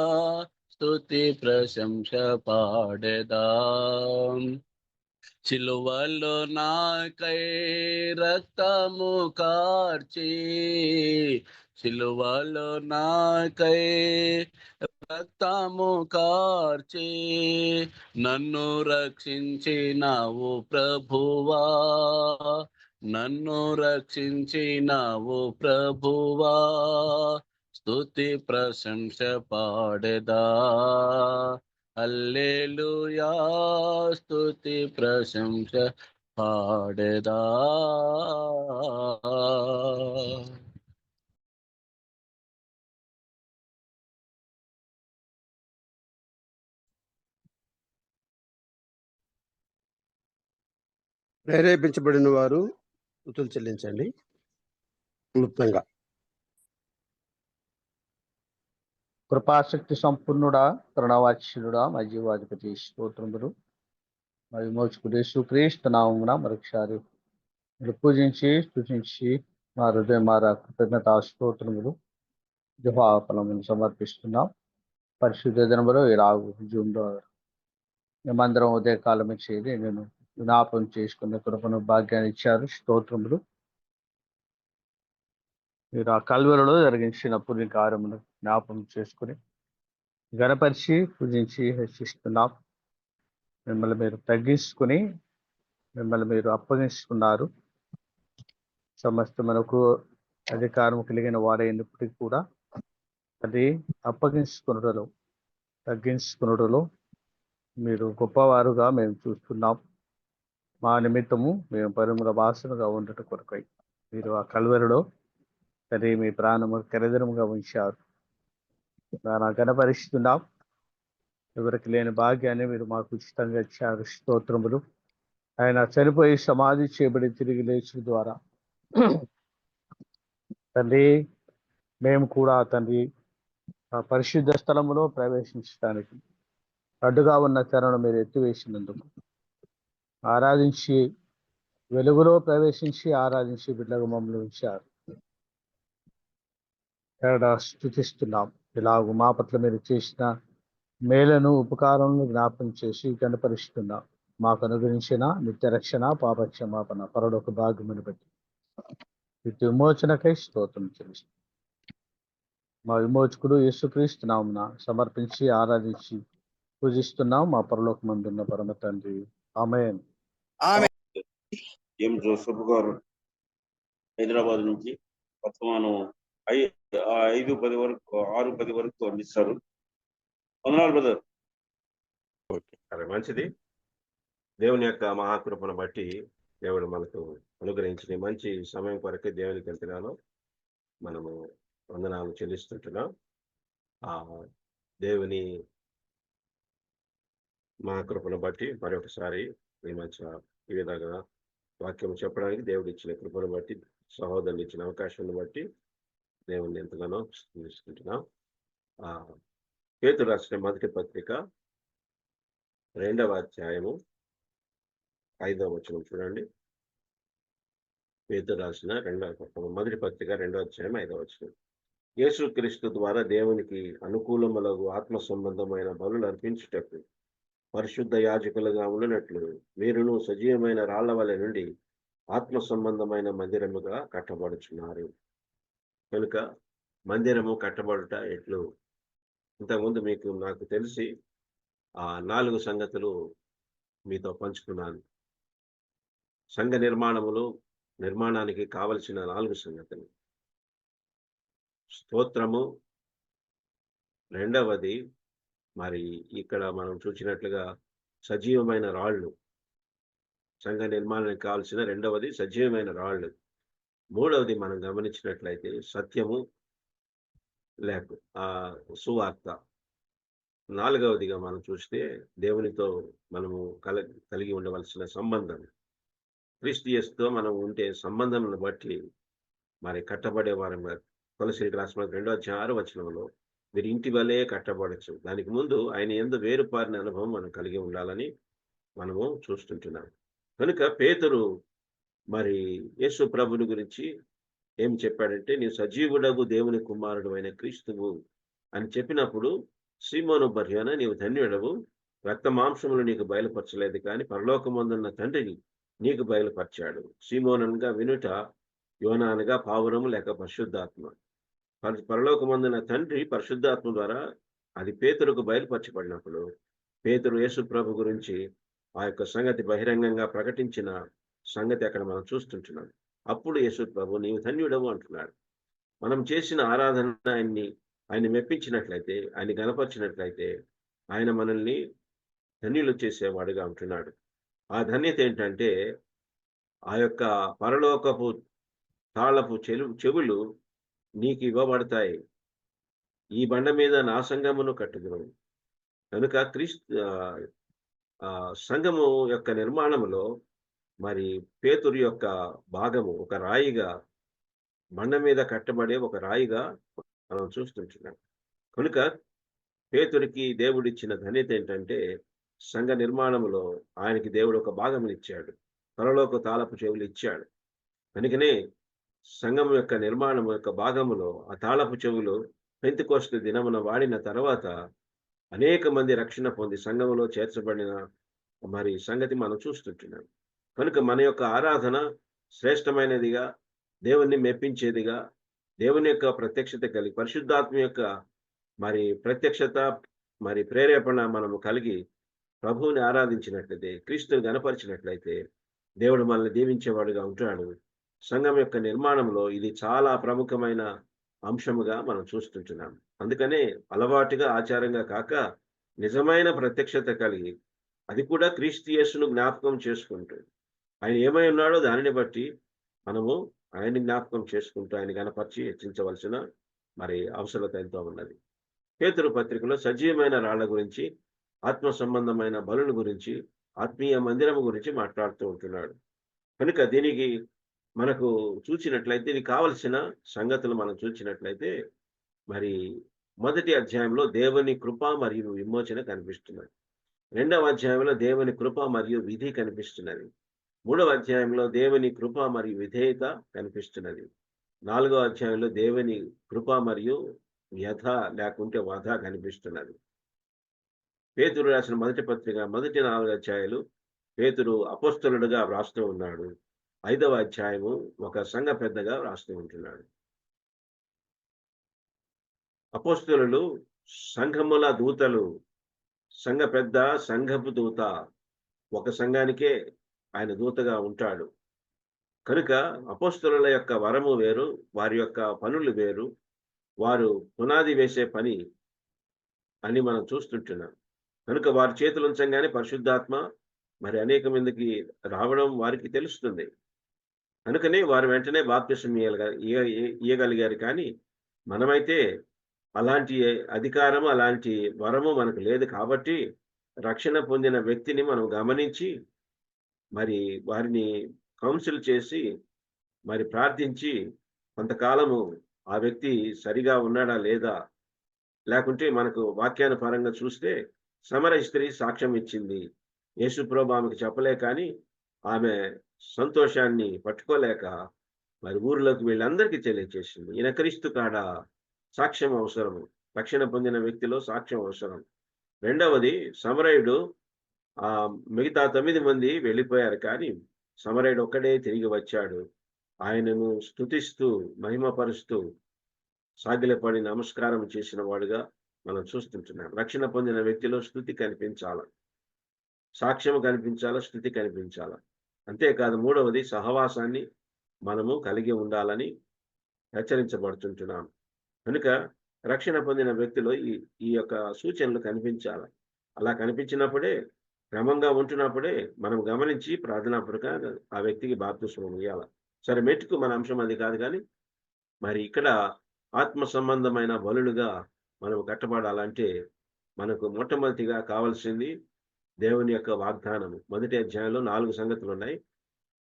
స్తుతి ప్రశంస పాడేదా. సిలువలో నాకై రక్తము కార్చి, సిలువలో నాకై రక్తము కార్చి నన్ను రక్షించినావు ప్రభువా, నన్ను రక్షించినావు ప్రభువా. స్తుతి ప్రశంస పాడేదా. హల్లెలూయా స్తుతి ప్రశంస పాడేదా. ప్రేరేపించబడిన వారు స్తుతులు చెల్లించండి. క్లుప్తంగా కృపాశక్తి సంపూర్ణుడా, కరుణావాచ్యుడా, మా జీవాధిపతి స్తోత్రములు. మా విమోచకుడు యేసుక్రీస్తు నామమున మరొకసారి మీరు పూజించి స్తుతించి మా హృదయం మారా కృతజ్ఞతా స్తోత్రములు జపాపనమును సమర్పిస్తున్నాం. పరిశుద్ధ దినములో ఈ రాగు జూన్లో మేమందరం ఉదయకాలం చేరి నేను జ్ఞాపం చేసుకునే కృపను భాగ్యాన్ని ఇచ్చారు. స్తోత్రములు. మీరు ఆ కల్వరిలో జరిగించిన పుణ్య కార్యమును జ్ఞాపం చేసుకుని గణపరిచి పూజించి హెచ్చిస్తున్నాం. మిమ్మల్ని మీరు తగ్గించుకుని మిమ్మల్ని మీరు అప్పగించుకున్నారు. సమస్తమునకు అధికారం కలిగిన వారైనప్పటికీ కూడా అది అప్పగించుకునుటలో తగ్గించుకునుటలో మీరు గొప్పవారుగా మేము చూస్తున్నాం. మా నిమిత్తము మేము పరిమళ వాసనగా ఉండటం కొరకై మీరు ఆ కల్వరిలో అది మీ ప్రాణము కెరదనముగా ఉంచారు. దాన్ని గణపరిస్తున్నాం. ఎవరికి లేని భాగ్యాన్ని మీరు మాకు ఉచితంగా ఇచ్చారు. స్తోత్రములు. ఆయన చనిపోయి సమాధి చేయబడి తిరిగి లేచిన ద్వారా తండ్రి మేము కూడా తండ్రి ఆ పరిశుద్ధ స్థలములో ప్రవేశించడానికి అడ్డుగా ఉన్న తెరను మీరు ఎత్తివేసినందుకు ఆరాధించి వెలుగులో ప్రవేశించి ఆరాధించి బిడ్డగా మమ్మల్ని ఉంచారు. స్తుతిస్తున్నాం. ఇలాగూ మా పట్ల మీరు చేసిన మేలను ఉపకారాలను జ్ఞాపం చేసి కనపరుస్తున్నాం. మాకు అనుగ్రహించిన నిత్య రక్షణ పాపక్షమాపణ పరలోక భాగ్యమును బట్టి నిత్య విమోచనకై స్తోత్రం చెల్లిస్తున్నాం. మా విమోచకుడు యేసుక్రీస్తు నామమున సమర్పించి ఆరాధించి పూజిస్తున్నాం మా పరలోకమందున్న పరమ తండ్రి. ఆమేన్. ఎం జోసఫ్ గారు హైదరాబాద్ నుంచి వర్తమానం 5:10 వరకు 6:10 వరకు అందిస్తారు. వందనాలు బ్రదర్. ఓకే, సరే, మంచిది. దేవుని యొక్క మహాకృపను బట్టి దేవుడు మనకు అనుగ్రహించిన మంచి సమయం కొరకే దేవునికి ఎంతగానో మనము వందనాలు చెల్లిస్తుంటున్నాం. ఆ దేవుని మహాకృపను బట్టి మరొకసారి ఈ మధ్య ఈ విధంగా వాక్యం చెప్పడానికి దేవుడు ఇచ్చిన కృపను బట్టి, సహోదరులు ఇచ్చిన అవకాశాన్ని బట్టి దేవుని ఎంతగానో తీసుకుంటున్నాం. పేతురు రాసిన మొదటి పత్రిక 2వ అధ్యాయము 5వ వచనం చూడండి. పేతురు రాసిన మొదటి పత్రిక 2వ అధ్యాయం 5వ వచనం. యేసుక్రీస్తు ద్వారా దేవునికి అనుకూలములకు ఆత్మ సంబంధమైన బలులు అర్పించుటకు పరిశుద్ధ యాజకులుగా ఉండినట్లు మీరును సజీవమైన రాళ్ల వలె నుండి ఆత్మ సంబంధమైన మందిరముగా కట్టబడుచున్నారు. కనుక మందిరము కట్టబడుట ఎట్లు? ఇంతకుముందు నాకు తెలిసి 4 సంగతులు మీతో పంచుకున్నాను. సంఘ నిర్మాణానికి కావలసిన 4 సంగతులు. స్తోత్రము, రెండవది మరి ఇక్కడ మనం చూసినట్లుగా సజీవమైన రాళ్ళు. సంఘ నిర్మాణానికి కావాల్సిన రెండవది సజీవమైన రాళ్ళు. మూడవది మనం గమనించినట్లయితే సత్యము లేక సువార్త. నాలుగవదిగా మనం చూస్తే దేవునితో మనము కలిగి ఉండవలసిన సంబంధం. క్రీస్తు యేసుతో మనం ఉంటే సంబంధంను బట్టి మరి కట్టబడే వారం. కొలస్సీయులకు రాసిన 2వ అధ్యాయం 6వ వచనంలో మీరు ఇంటి వలె కట్టబడచ్చు. దానికి ముందు ఆయన యందు వేరుపారిన అనుభవం మనం కలిగి ఉండాలని మనము చూస్తుంటున్నాం. కనుక పేతురు మరి యేసు ప్రభుని గురించి ఏం చెప్పాడంటే, నీవు సజీవుడగు దేవుని కుమారుడు అయిన క్రీస్తువు అని చెప్పినప్పుడు సీమోను బర్యోన నీవు ధన్యుడవు, రక్త మాంసములు నీకు బయలుపరచలేదు కానీ పరలోకమందున్న తండ్రిని నీకు బయలుపరిచాడు. సీమోననగా వినుట, యోనా అనగా పావురము లేక పరిశుద్ధాత్మ. పరలోకమందున్న తండ్రి పరిశుద్ధాత్మ ద్వారా అది పేతురుకు బయలుపరచబడినప్పుడు పేతురు యేసు ప్రభు గురించి ఆ యొక్క సంగతి బహిరంగంగా ప్రకటించిన సంగతి అక్కడ మనం చూస్తుంటున్నాం. అప్పుడు యేసు ప్రభు నీవు ధన్యుడవు అంటున్నాడు. మనం చేసిన ఆరాధన ఆయన్ని మెప్పించినట్లయితే, ఆయన్ని గణపరిచినట్లయితే ఆయన మనల్ని ధన్యులు చేసేవాడుగా ఉంటున్నాడు. ఆ ధన్యత ఏంటంటే ఆ యొక్క పరలోకపు తాళపు చెవులు నీకు ఇవ్వబడతాయి. ఈ బండ మీద నా సంఘమును కట్టుదును. కనుక సంఘము యొక్క నిర్మాణములో మరి పేతురు యొక్క భాగము ఒక రాయిగా, బండ మీద కట్టబడే ఒక రాయిగా మనం చూస్తుంటున్నాం. కనుక పేతురికి దేవుడిచ్చిన ధన్యత ఏంటంటే సంఘ నిర్మాణంలో ఆయనకి దేవుడు ఒక భాగం ఇచ్చాడు, పరలోక తాళపు చెవులు ఇచ్చాడు. అందుకనే సంఘం యొక్క నిర్మాణం యొక్క భాగములో ఆ తాళపు చెవులు పెంతెకొస్తు దినమున వాడిన తర్వాత అనేక మంది రక్షణ పొంది సంఘములో చేర్చబడిన మరి సంగతి మనం చూస్తుంటున్నాం. కనుక మన యొక్క ఆరాధన శ్రేష్టమైనదిగా, దేవుణ్ణి మెప్పించేదిగా, దేవుని యొక్క ప్రత్యక్షత కలిగి, పరిశుద్ధాత్మ యొక్క మరి ప్రత్యక్షత మరి ప్రేరేపణ మనము కలిగి ప్రభువుని ఆరాధించినట్లయితే, క్రీస్తుని గణపరిచినట్లయితే దేవుడు మనల్ని దీవించేవాడుగా ఉంటాడు. సంఘం యొక్క నిర్మాణంలో ఇది చాలా ప్రముఖమైన అంశముగా మనం చూస్తుంటున్నాం. అందుకనే అలవాటుగా, ఆచారంగా కాక నిజమైన ప్రత్యక్షత కలిగి, అది కూడా క్రీస్తు యేసును జ్ఞాపకం చేసుకుంటూ, ఆయన ఏమై ఉన్నాడో దానిని బట్టి మనము ఆయన్ని జ్ఞాపకం చేసుకుంటూ ఆయన గణపరిచి హెచ్చించవలసిన మరి అవసరత ఎంతో ఉన్నది. పేతురు పత్రికలో సజీవమైన రాళ్ల గురించి, ఆత్మ సంబంధమైన బలుల గురించి, ఆత్మీయ మందిరము గురించి మాట్లాడుతూ ఉంటున్నాడు. కనుక దీనికి మనకు చూచినట్లయితే, ఇది కావలసిన సంగతులు మనం చూచినట్లయితే మరి మొదటి అధ్యాయంలో దేవుని కృప మరియు విమోచన కనిపిస్తున్నది. రెండవ అధ్యాయంలో దేవుని కృప మరియు విధి కనిపిస్తున్నది. మూడవ అధ్యాయంలో దేవుని కృప మరియు విధేయత కనిపిస్తున్నది. నాలుగవ అధ్యాయంలో దేవుని కృప మరియు వ్యధ లేకుంటే వధ కనిపిస్తున్నది. పేతురు రాసిన మొదటి పత్రిక మొదటి 4 అధ్యాయాలు పేతురు అపోస్తలుడుగా వ్రాస్తూ ఉన్నాడు. 5వ అధ్యాయము ఒక సంఘ పెద్దగా వ్రాస్తూ ఉంటున్నాడు. అపోస్తలులు సంఘముల దూతలు, సంఘ పెద్ద, సంఘపు దూత, ఒక సంఘానికే ఆయన దూతగా ఉంటాడు. కనుక అపోస్తలుల యొక్క వరము వేరు, వారి యొక్క పనులు వేరు, వారు పునాది వేసే పని అని మనం చూస్తుంటున్నాం. కనుక వారి చేతులు ఉంచంగానే పరిశుద్ధాత్మ మరి అనేక మందికి రావడం వారికి తెలుస్తుంది. కనుకనే వారు వెంటనే బాప్తిసం ఇయ్యగలిగారు. కానీ మనమైతే అలాంటి అధికారము, అలాంటి వరము మనకు లేదు. కాబట్టి రక్షణ పొందిన వ్యక్తిని మనం గమనించి మరి వారిని కౌన్సిల్ చేసి మరి ప్రార్థించి కొంతకాలము ఆ వ్యక్తి సరిగా ఉన్నాడా లేదా, లేకుంటే మనకు వాక్యానుపరంగా చూస్తే సమర స్త్రీ సాక్ష్యం ఇచ్చింది. యేసుప్రభు ఆమెకు చెప్పలే, కానీ ఆమె సంతోషాన్ని పట్టుకోలేక మరి ఊరిలోకి వీళ్ళందరికీ తెలియచేసింది. ఈయన క్రీస్తు కాడా, సాక్ష్యం అవసరము. రక్షణ పొందిన వ్యక్తిలో సాక్ష్యం అవసరం. రెండవది, సమరయుడు మిగతా 9 మంది వెళ్ళిపోయారు, కానీ సమరయుడు ఒక్కడే తిరిగి వచ్చాడు. ఆయనను స్తుతిస్తూ మహిమపరుస్తూ సాగిలపడి నమస్కారం చేసిన వాడుగా మనం చూస్తుంటున్నాం. రక్షణ పొందిన వ్యక్తిలో స్తుతి కనిపించాల, సాక్ష్యం కనిపించాల, స్తుతి కనిపించాల. అంతేకాదు, మూడవది సహవాసాన్ని మనము కలిగి ఉండాలని హెచ్చరించబడుతుంటున్నాం. కనుక రక్షణ పొందిన వ్యక్తిలో ఈ యొక్క సూచనలు కనిపించాలి. అలా కనిపించినప్పుడే, క్రమంగా ఉంటున్నప్పుడే మనం గమనించి ప్రార్థనాపూర్వకంగా ఆ వ్యక్తికి బాప్తిస్మం ఇవ్వాలి. సరే, మెట్టుకు మన అంశం అది కాదు, కానీ మరి ఇక్కడ ఆత్మ సంబంధమైన బలులుగా మనం కట్టబడాలంటే మనకు మొట్టమొదటిగా కావాల్సింది దేవుని యొక్క వాగ్దానము. మొదటి అధ్యాయంలో 4 సంగతులు ఉన్నాయి.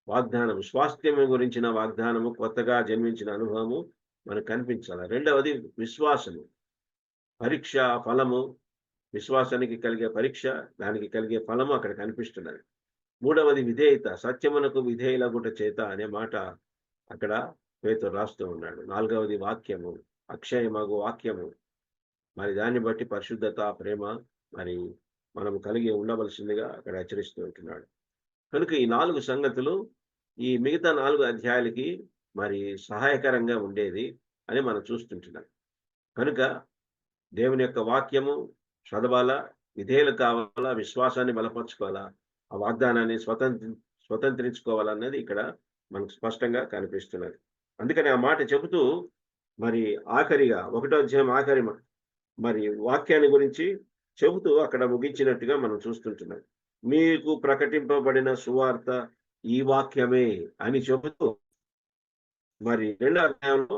వాగ్దానము, స్వాస్థ్యం గురించిన వాగ్దానము, కొత్తగా జన్మించిన అనుభవము మనకు కనిపించాలి. రెండవది విశ్వాసము, పరీక్ష, ఫలము. విశ్వాసానికి కలిగే పరీక్ష, దానికి కలిగే ఫలము అక్కడ కనిపిస్తున్నది. మూడవది విధేయత, సత్యమునకు విధేయులగుట చేత అనే మాట అక్కడ పేతురు రాస్తూ ఉన్నాడు. నాలుగవది వాక్యము, అక్షయమగు వాక్యము. మరి దాన్ని బట్టి పరిశుద్ధత ప్రేమ మరి మనం కలిగి ఉండవలసిందిగా అక్కడ హెచ్చరిస్తూ ఉంటున్నాడు. కనుక ఈ 4 సంగతులు ఈ మిగతా 4 అధ్యాయాలకి మరి సహాయకరంగా ఉండేది అని మనం చూస్తుంటున్నాం. కనుక దేవుని యొక్క వాక్యము చదవాలా, విధేయులు కావాలా, విశ్వాసాన్ని బలపరచుకోవాలా, ఆ వాగ్దానాన్ని స్వతంత్రించుకోవాలన్నది ఇక్కడ మనకు స్పష్టంగా కనిపిస్తున్నది. అందుకని ఆ మాట చెబుతూ మరి ఆఖరిగా 1వ అధ్యాయం ఆఖరి మరి వాక్యాన్ని గురించి చెబుతూ అక్కడ ముగించినట్టుగా మనం చూస్తుంటున్నాం. మీకు ప్రకటింపబడిన సువార్త ఈ వాక్యమే అని చెబుతూ మరి 2వ అధ్యాయంలో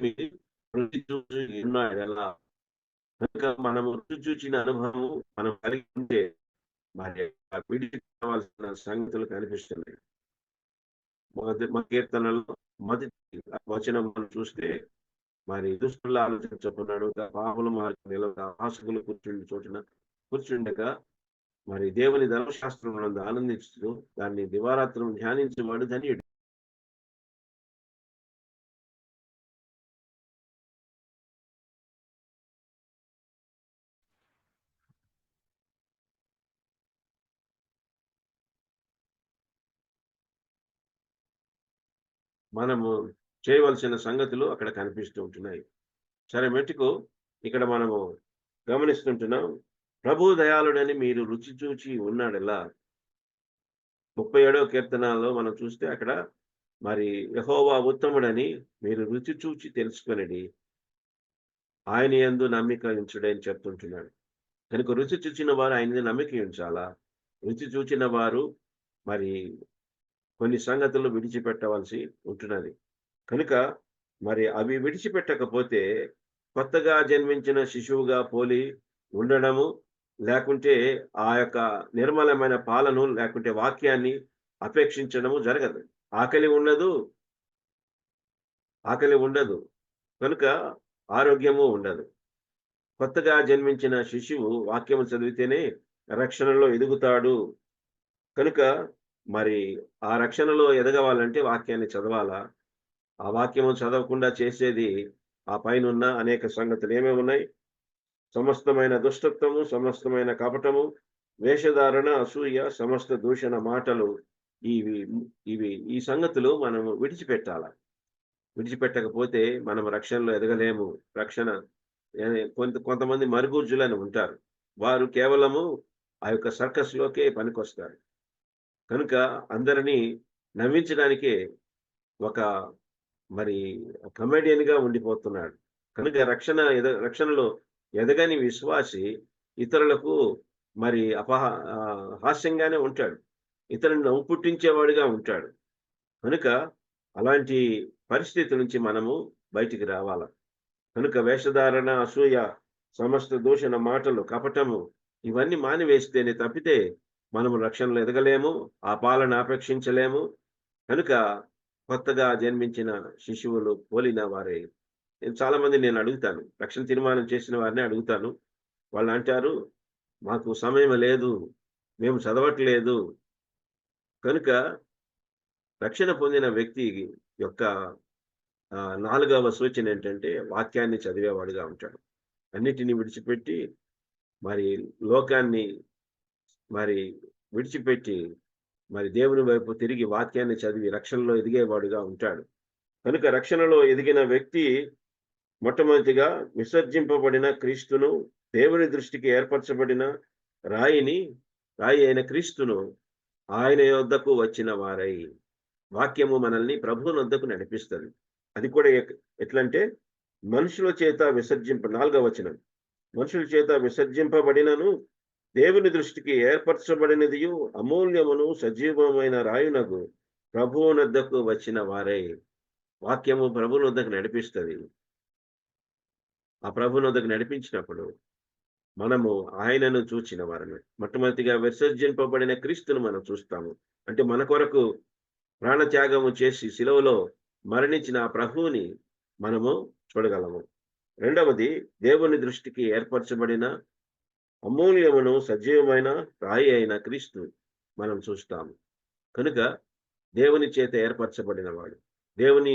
మీరు రుచి చూచి ఉన్నాడు ఎలా. కనుక మనం రుచి చూచిన అనుభవం మనం కలిగి ఉంటే మరి విడిచిపోవాల్సిన సంగతులు కనిపిస్తున్నాయి. మా కీర్తనలో మొదటి వచనం మనం చూస్తే మరి దుష్టుల ఆలోచన చెప్పున్నాడు, పాపుల మార్గం నిలవక హాసకులు కూర్చుండక మరి దేవుని ధర్మశాస్త్రం ఆనందిస్తూ దాన్ని దివారాత్రం ధ్యానించేవాడు ధన్యుడు. మనము చేయవలసిన సంగతులు అక్కడ కనిపిస్తూ ఉంటున్నాయి. సరే మెట్టుకు ఇక్కడ మనము గమనిస్తుంటున్నాం, ప్రభు దయాళుడని మీరు రుచి చూచి ఉన్నాడెలా. 37వ కీర్తనలో మనం చూస్తే అక్కడ మరి యెహోవా ఉత్తముడని మీరు రుచి చూచి తెలుసుకొనిడి, ఆయన యందు నమ్మిక ఉంచుడని చెప్తుంటున్నాడు. కనుక రుచి చూచిన వారు ఆయన నమ్మిక ఉంచాలా. రుచి చూచిన వారు మరి కొన్ని సంగతులు విడిచిపెట్టవలసి ఉంటున్నది. కనుక మరి అవి విడిచిపెట్టకపోతే కొత్తగా జన్మించిన శిశువుగా పోలి ఉండడము, లేకుంటే ఆ యొక్క నిర్మలమైన పాలను లేకుంటే వాక్యాన్ని అపేక్షించడము జరగదు. ఆకలి ఉండదు, కనుక ఆరోగ్యము ఉండదు. కొత్తగా జన్మించిన శిశువు వాక్యము చదివితేనే రక్షణలో ఎదుగుతాడు. కనుక మరి ఆ రక్షణలో ఎదగవాలంటే వాక్యాన్ని చదవాలా. ఆ వాక్యము చదవకుండా చేసేది ఆ పైన అనేక సంగతులు ఏమేమి ఉన్నాయి? సమస్తమైన దుష్టత్వము, సమస్తమైన కపటము, వేషధారణ, అసూయ, సమస్త దూషణ మాటలు, ఈ సంగతులు మనము విడిచిపెట్టకపోతే మనం రక్షణలో ఎదగలేము. కొంతమంది మరుగుజ్జులని ఉంటారు, వారు కేవలము ఆ యొక్క సర్కస్ లోకే పనికొస్తారు. కనుక అందరినీ నవ్వించడానికే ఒక మరి కమెడియన్ గా ఉండిపోతున్నాడు. కనుక రక్షణలో ఎదగని విశ్వాసి ఇతరులకు మరి హాస్యంగానే ఉంటాడు, ఇతరులను నవ్వు పుట్టించేవాడిగా ఉంటాడు. కనుక అలాంటి పరిస్థితి నుంచి మనము బయటికి రావాల. కనుక వేషధారణ, అసూయ, సమస్త దూషణ మాటలు, కపటము ఇవన్నీ మానివేస్తేనే తప్పితే మనము రక్షణలో ఎదగలేము, ఆ పాలన ఆపేక్షించలేము. కనుక కొత్తగా జన్మించిన శిశువులు పోలిన వారే. చాలా మంది నేను అడుగుతాను, రక్షణ తీర్మానం చేసిన వారిని అడుగుతాను. వాళ్ళు అంటారు, మాకు సమయం లేదు, మేము చదవట్లేదు. కనుక రక్షణ పొందిన వ్యక్తి యొక్క 4వ సూచన ఏంటంటే వాక్యాన్ని చదివేవాడుగా ఉంటాడు. అన్నిటినీ విడిచిపెట్టి మరి లోకాన్ని మరి విడిచిపెట్టి మరి దేవుని వైపు తిరిగి వాక్యాన్ని చదివి రక్షణలో ఎదిగేవాడుగా ఉంటాడు. కనుక రక్షణలో ఎదిగిన వ్యక్తి మొట్టమొదటిగా విసర్జింపబడిన క్రీస్తును, దేవుని దృష్టికి ఏర్పరచబడిన రాయి అయిన క్రీస్తును ఆయన యొద్దకు వచ్చిన వారై. వాక్యము మనల్ని ప్రభువుని వద్దకు నడిపిస్తుంది. అది కూడా ఎట్లంటే మనుషుల చేత 4వ వచనం, మనుషుల చేత విసర్జింపబడినను దేవుని దృష్టికి ఏర్పరచబడినదియు అమూల్యమును సజీవమైన రాయునకు ప్రభువునొద్దకు వచ్చిన వారై. వాక్యము ప్రభువునొద్దకు నడిపిస్తుంది. ఆ ప్రభువునొద్దకు నడిపించినప్పుడు మనము ఆయనను చూచిన వారని, మొట్టమొదటిగా విసర్జింపబడిన క్రీస్తును మనం చూస్తాము. అంటే మన కొరకు ప్రాణత్యాగము చేసి శిలువలో మరణించిన ఆ ప్రభువుని మనము చూడగలము. రెండవది, దేవుని దృష్టికి ఏర్పరచబడిన అమూల్యమును సజీవమైన రాయి అయిన క్రీస్తు మనం చూస్తాము. కనుక దేవుని చేత ఏర్పరచబడిన వాడు, దేవుని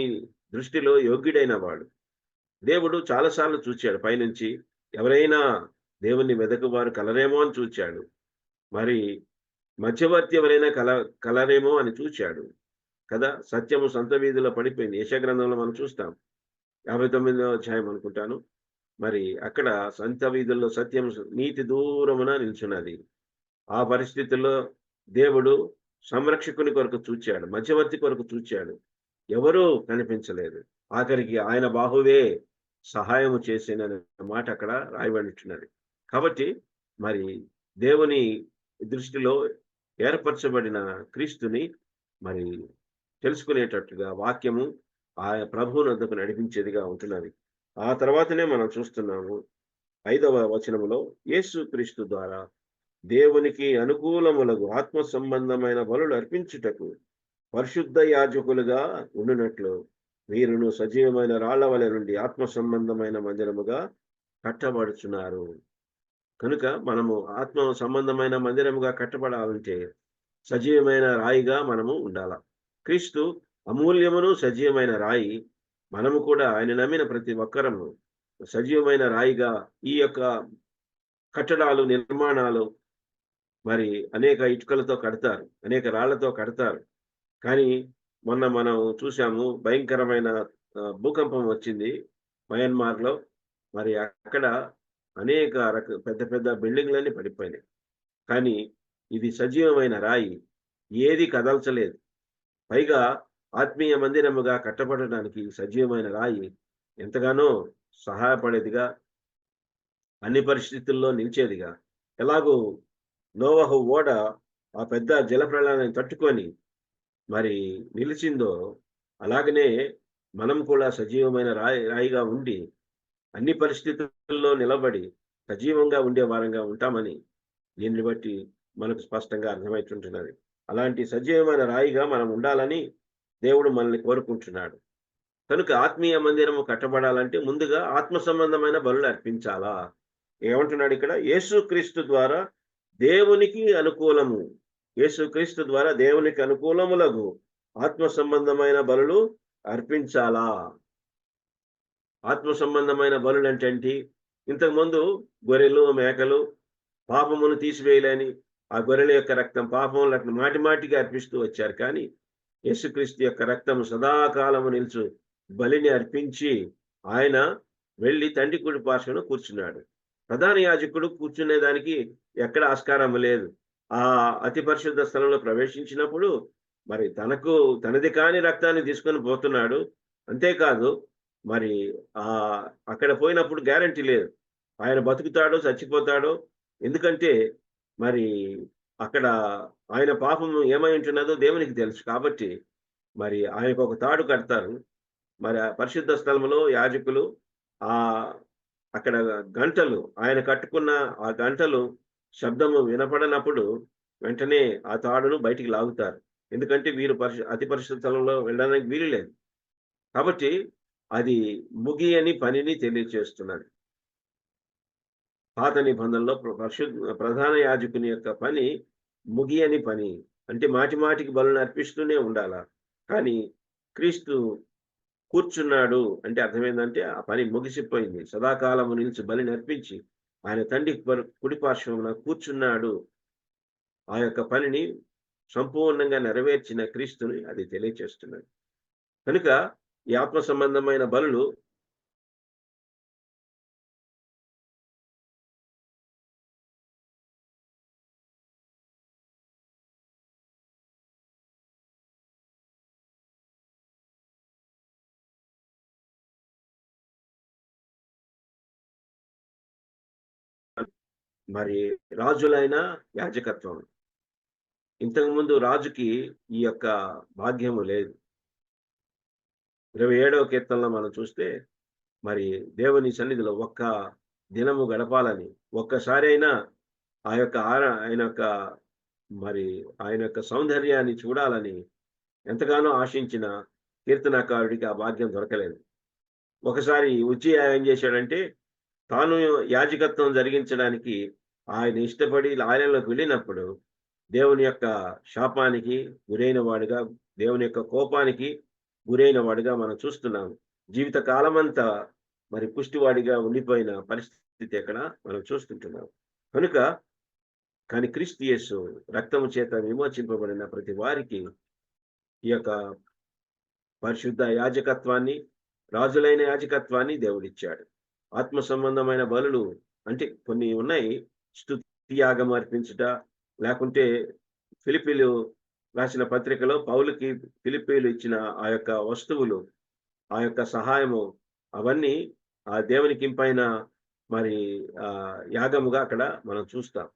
దృష్టిలో యోగ్యుడైన వాడు, దేవుడు చాలాసార్లు చూచాడు పైనుంచి, ఎవరైనా దేవుణ్ణి వెదకువారు కలరేమో అని చూచాడు. మరి మధ్యవర్తి ఎవరైనా కలరేమో అని చూచాడు కదా. సత్యము సంత వీధిలో పడిపోయింది. యెషయా గ్రంథంలో మనం చూస్తాం, 59వ అధ్యాయం అనుకుంటాను. మరి అక్కడ సంత వీధుల్లో సత్యం నీతి దూరమున నిల్చున్నది. ఆ పరిస్థితుల్లో దేవుడు సంరక్షకుని కొరకు చూచాడు, మధ్యవర్తి కొరకు చూచాడు, ఎవరూ కనిపించలేదు. ఆఖరికి ఆయన బాహువే సహాయము చేసేననే మాట అక్కడ రాయబడినట్టున్నది. కాబట్టి మరి దేవుని దృష్టిలో ఏర్పరచబడిన క్రీస్తుని మరి తెలుసుకునేటట్టుగా వాక్యము ఆ ప్రభువుని వద్దకు నడిపించేదిగా ఉంటున్నది. ఆ తర్వాతనే మనం చూస్తున్నాము 5వ వచనములో, యేసు క్రీస్తు ద్వారా దేవునికి అనుకూలములకు ఆత్మ సంబంధమైన బలులు అర్పించుటకు పరిశుద్ధ యాజకులుగా ఉండునట్లు మీరును సజీవమైన రాళ్ల వలె నుండి ఆత్మ సంబంధమైన మందిరముగా కట్టబడుచున్నారు. కనుక మనము ఆత్మ సంబంధమైన మందిరముగా కట్టబడాలంటే సజీవమైన రాయిగా మనము ఉండాల. క్రీస్తు అమూల్యమును సజీవమైన రాయి. మనము కూడా ఆయన నమ్మిన ప్రతి ఒక్కరము సజీవమైన రాయిగా ఈ యొక్క కట్టడాలు, నిర్మాణాలు మరి అనేక ఇటుకలతో కడతారు, అనేక రాళ్లతో కడతారు. కానీ మొన్న మనం చూసాము, భయంకరమైన భూకంపం వచ్చింది మయన్మార్లో. మరి అక్కడ అనేక పెద్ద పెద్ద బిల్డింగ్లన్నీ పడిపోయినాయి. కానీ ఇది సజీవమైన రాయి, ఏది కదల్చలేదు. పైగా ఆత్మీయ మందిరముగా కట్టబడడానికి సజీవమైన రాయి ఎంతగానో సహాయపడేదిగా, అన్ని పరిస్థితుల్లో నిలిచేదిగా. ఎలాగూ నోవహు ఓడ ఆ పెద్ద జలప్రళయాన్ని తట్టుకొని మరి నిలిచిందో, అలాగనే మనం కూడా సజీవమైన రాయిగా ఉండి అన్ని పరిస్థితుల్లో నిలబడి సజీవంగా ఉండే వారంగా ఉంటామని దీన్ని బట్టి మనకు స్పష్టంగా అర్థమవుతుంటున్నది. అలాంటి సజీవమైన రాయిగా మనం ఉండాలని దేవుడు మనల్ని కోరుకుంటున్నాడు. కనుక ఆత్మీయ మందిరము కట్టబడాలంటే ముందుగా ఆత్మ సంబంధమైన బలులు అర్పించాలా. ఏమంటున్నాడు ఇక్కడ? యేసుక్రీస్తు ద్వారా దేవునికి అనుకూలము, యేసుక్రీస్తు ద్వారా దేవునికి అనుకూలములకు ఆత్మ సంబంధమైన బలులు అర్పించాలా. ఆత్మ సంబంధమైన బలులు అంటే ఏంటి? ఇంతకుముందు గొర్రెలు, మేకలు పాపమును తీసివేయలేని ఆ గొర్రెల యొక్క రక్తం, పాపములను మాటి మాటికి అర్పిస్తూ వచ్చారు. కానీ యేసుక్రీస్తు యొక్క రక్తం సదాకాలము నిలుచు బలిని అర్పించి ఆయన వెళ్ళి తండ్రి కుడి పార్శ్వన కూర్చున్నాడు. ప్రధాన యాజకుడు కూర్చునేదానికి ఎక్కడ ఆస్కారం లేదు. ఆ అతి పరిశుద్ధ స్థలంలో ప్రవేశించినప్పుడు మరి తనది కాని రక్తాన్ని తీసుకొని పోతున్నాడు. అంతేకాదు మరి అక్కడ పోయినప్పుడు గ్యారంటీ లేదు ఆయన బతుకుతాడో చచ్చిపోతాడో. ఎందుకంటే మరి అక్కడ ఆయన పాపం ఏమై ఉంటున్నదో దేవునికి తెలుసు. కాబట్టి మరి ఆయనకు ఒక తాడు కడతారు. మరి ఆ పరిశుద్ధ స్థలంలో యాజకులు అక్కడ గంటలు, ఆయన కట్టుకున్న ఆ గంటలు శబ్దము వినపడనప్పుడు వెంటనే ఆ తాడును బయటికి లాగుతారు. ఎందుకంటే వీరు అతి పరిశుద్ధ స్థలంలో వెళ్ళడానికి వీలు లేదు. కాబట్టి అది ముగియని పనిని తెలియచేస్తున్నది. పాత నిబంధనలో ప్రధాన యాజకుని యొక్క పని ముగియని పని, అంటే మాటి మాటికి బలులను అర్పిస్తూనే ఉండాలా. కానీ క్రీస్తు కూర్చున్నాడు అంటే అర్థమైందంటే ఆ పని ముగిసిపోయింది. సదాకాలము నిలిచి బలిని అర్పించి ఆయన తండ్రి కుడి పార్శ్వమున కూర్చున్నాడు. ఆ యొక్క పనిని సంపూర్ణంగా నెరవేర్చిన క్రీస్తుని అది తెలియచేస్తున్నది. కనుక ఈ ఆత్మ సంబంధమైన బలులు మరి రాజులైన యాజకత్వం. ఇంతకుముందు రాజుకి ఈ యొక్క భాగ్యము లేదు. 27వ కీర్తనలో మనం చూస్తే మరి దేవుని సన్నిధిలో ఒక్క దినము గడపాలని, ఒక్కసారి అయినా ఆయన యొక్క సౌందర్యాన్ని చూడాలని ఎంతగానో ఆశించిన కీర్తనాకారుడికి ఆ భాగ్యం దొరకలేదు. ఒకసారి ఉజ్జియా ఏం చేశాడంటే, తాను యాజకత్వం జరిగించడానికి ఆయన ఇష్టపడి ఆలయంలోకి వెళ్ళినప్పుడు దేవుని యొక్క శాపానికి గురైన వాడుగా, దేవుని యొక్క కోపానికి గురైన వాడుగా మనం చూస్తున్నాము. జీవిత కాలమంతా మరి పుష్టివాడిగా ఉండిపోయిన పరిస్థితి అక్కడ మనం చూస్తుంటున్నాం. కనుక కానీ క్రీస్తు యేసు రక్తము చేత విమోచింపబడిన ప్రతి వారికి ఈ యొక్క పరిశుద్ధ యాజకత్వాన్ని, రాజులైన యాజకత్వాన్ని దేవుడిచ్చాడు. ఆత్మ సంబంధమైన బలులు అంటే కొన్ని ఉన్నాయి. స్తుతి యాగం అర్పించుట, లేకుంటే ఫిలిప్పీలు రాసిన పత్రికలో పౌలుకి ఫిలిప్పీలు ఇచ్చిన ఆ యొక్క వస్తువులు, ఆ యొక్క సహాయము, అవన్నీ ఆ దేవునికి ఇంపైన మరి యాగముగా అక్కడ మనం చూస్తాం.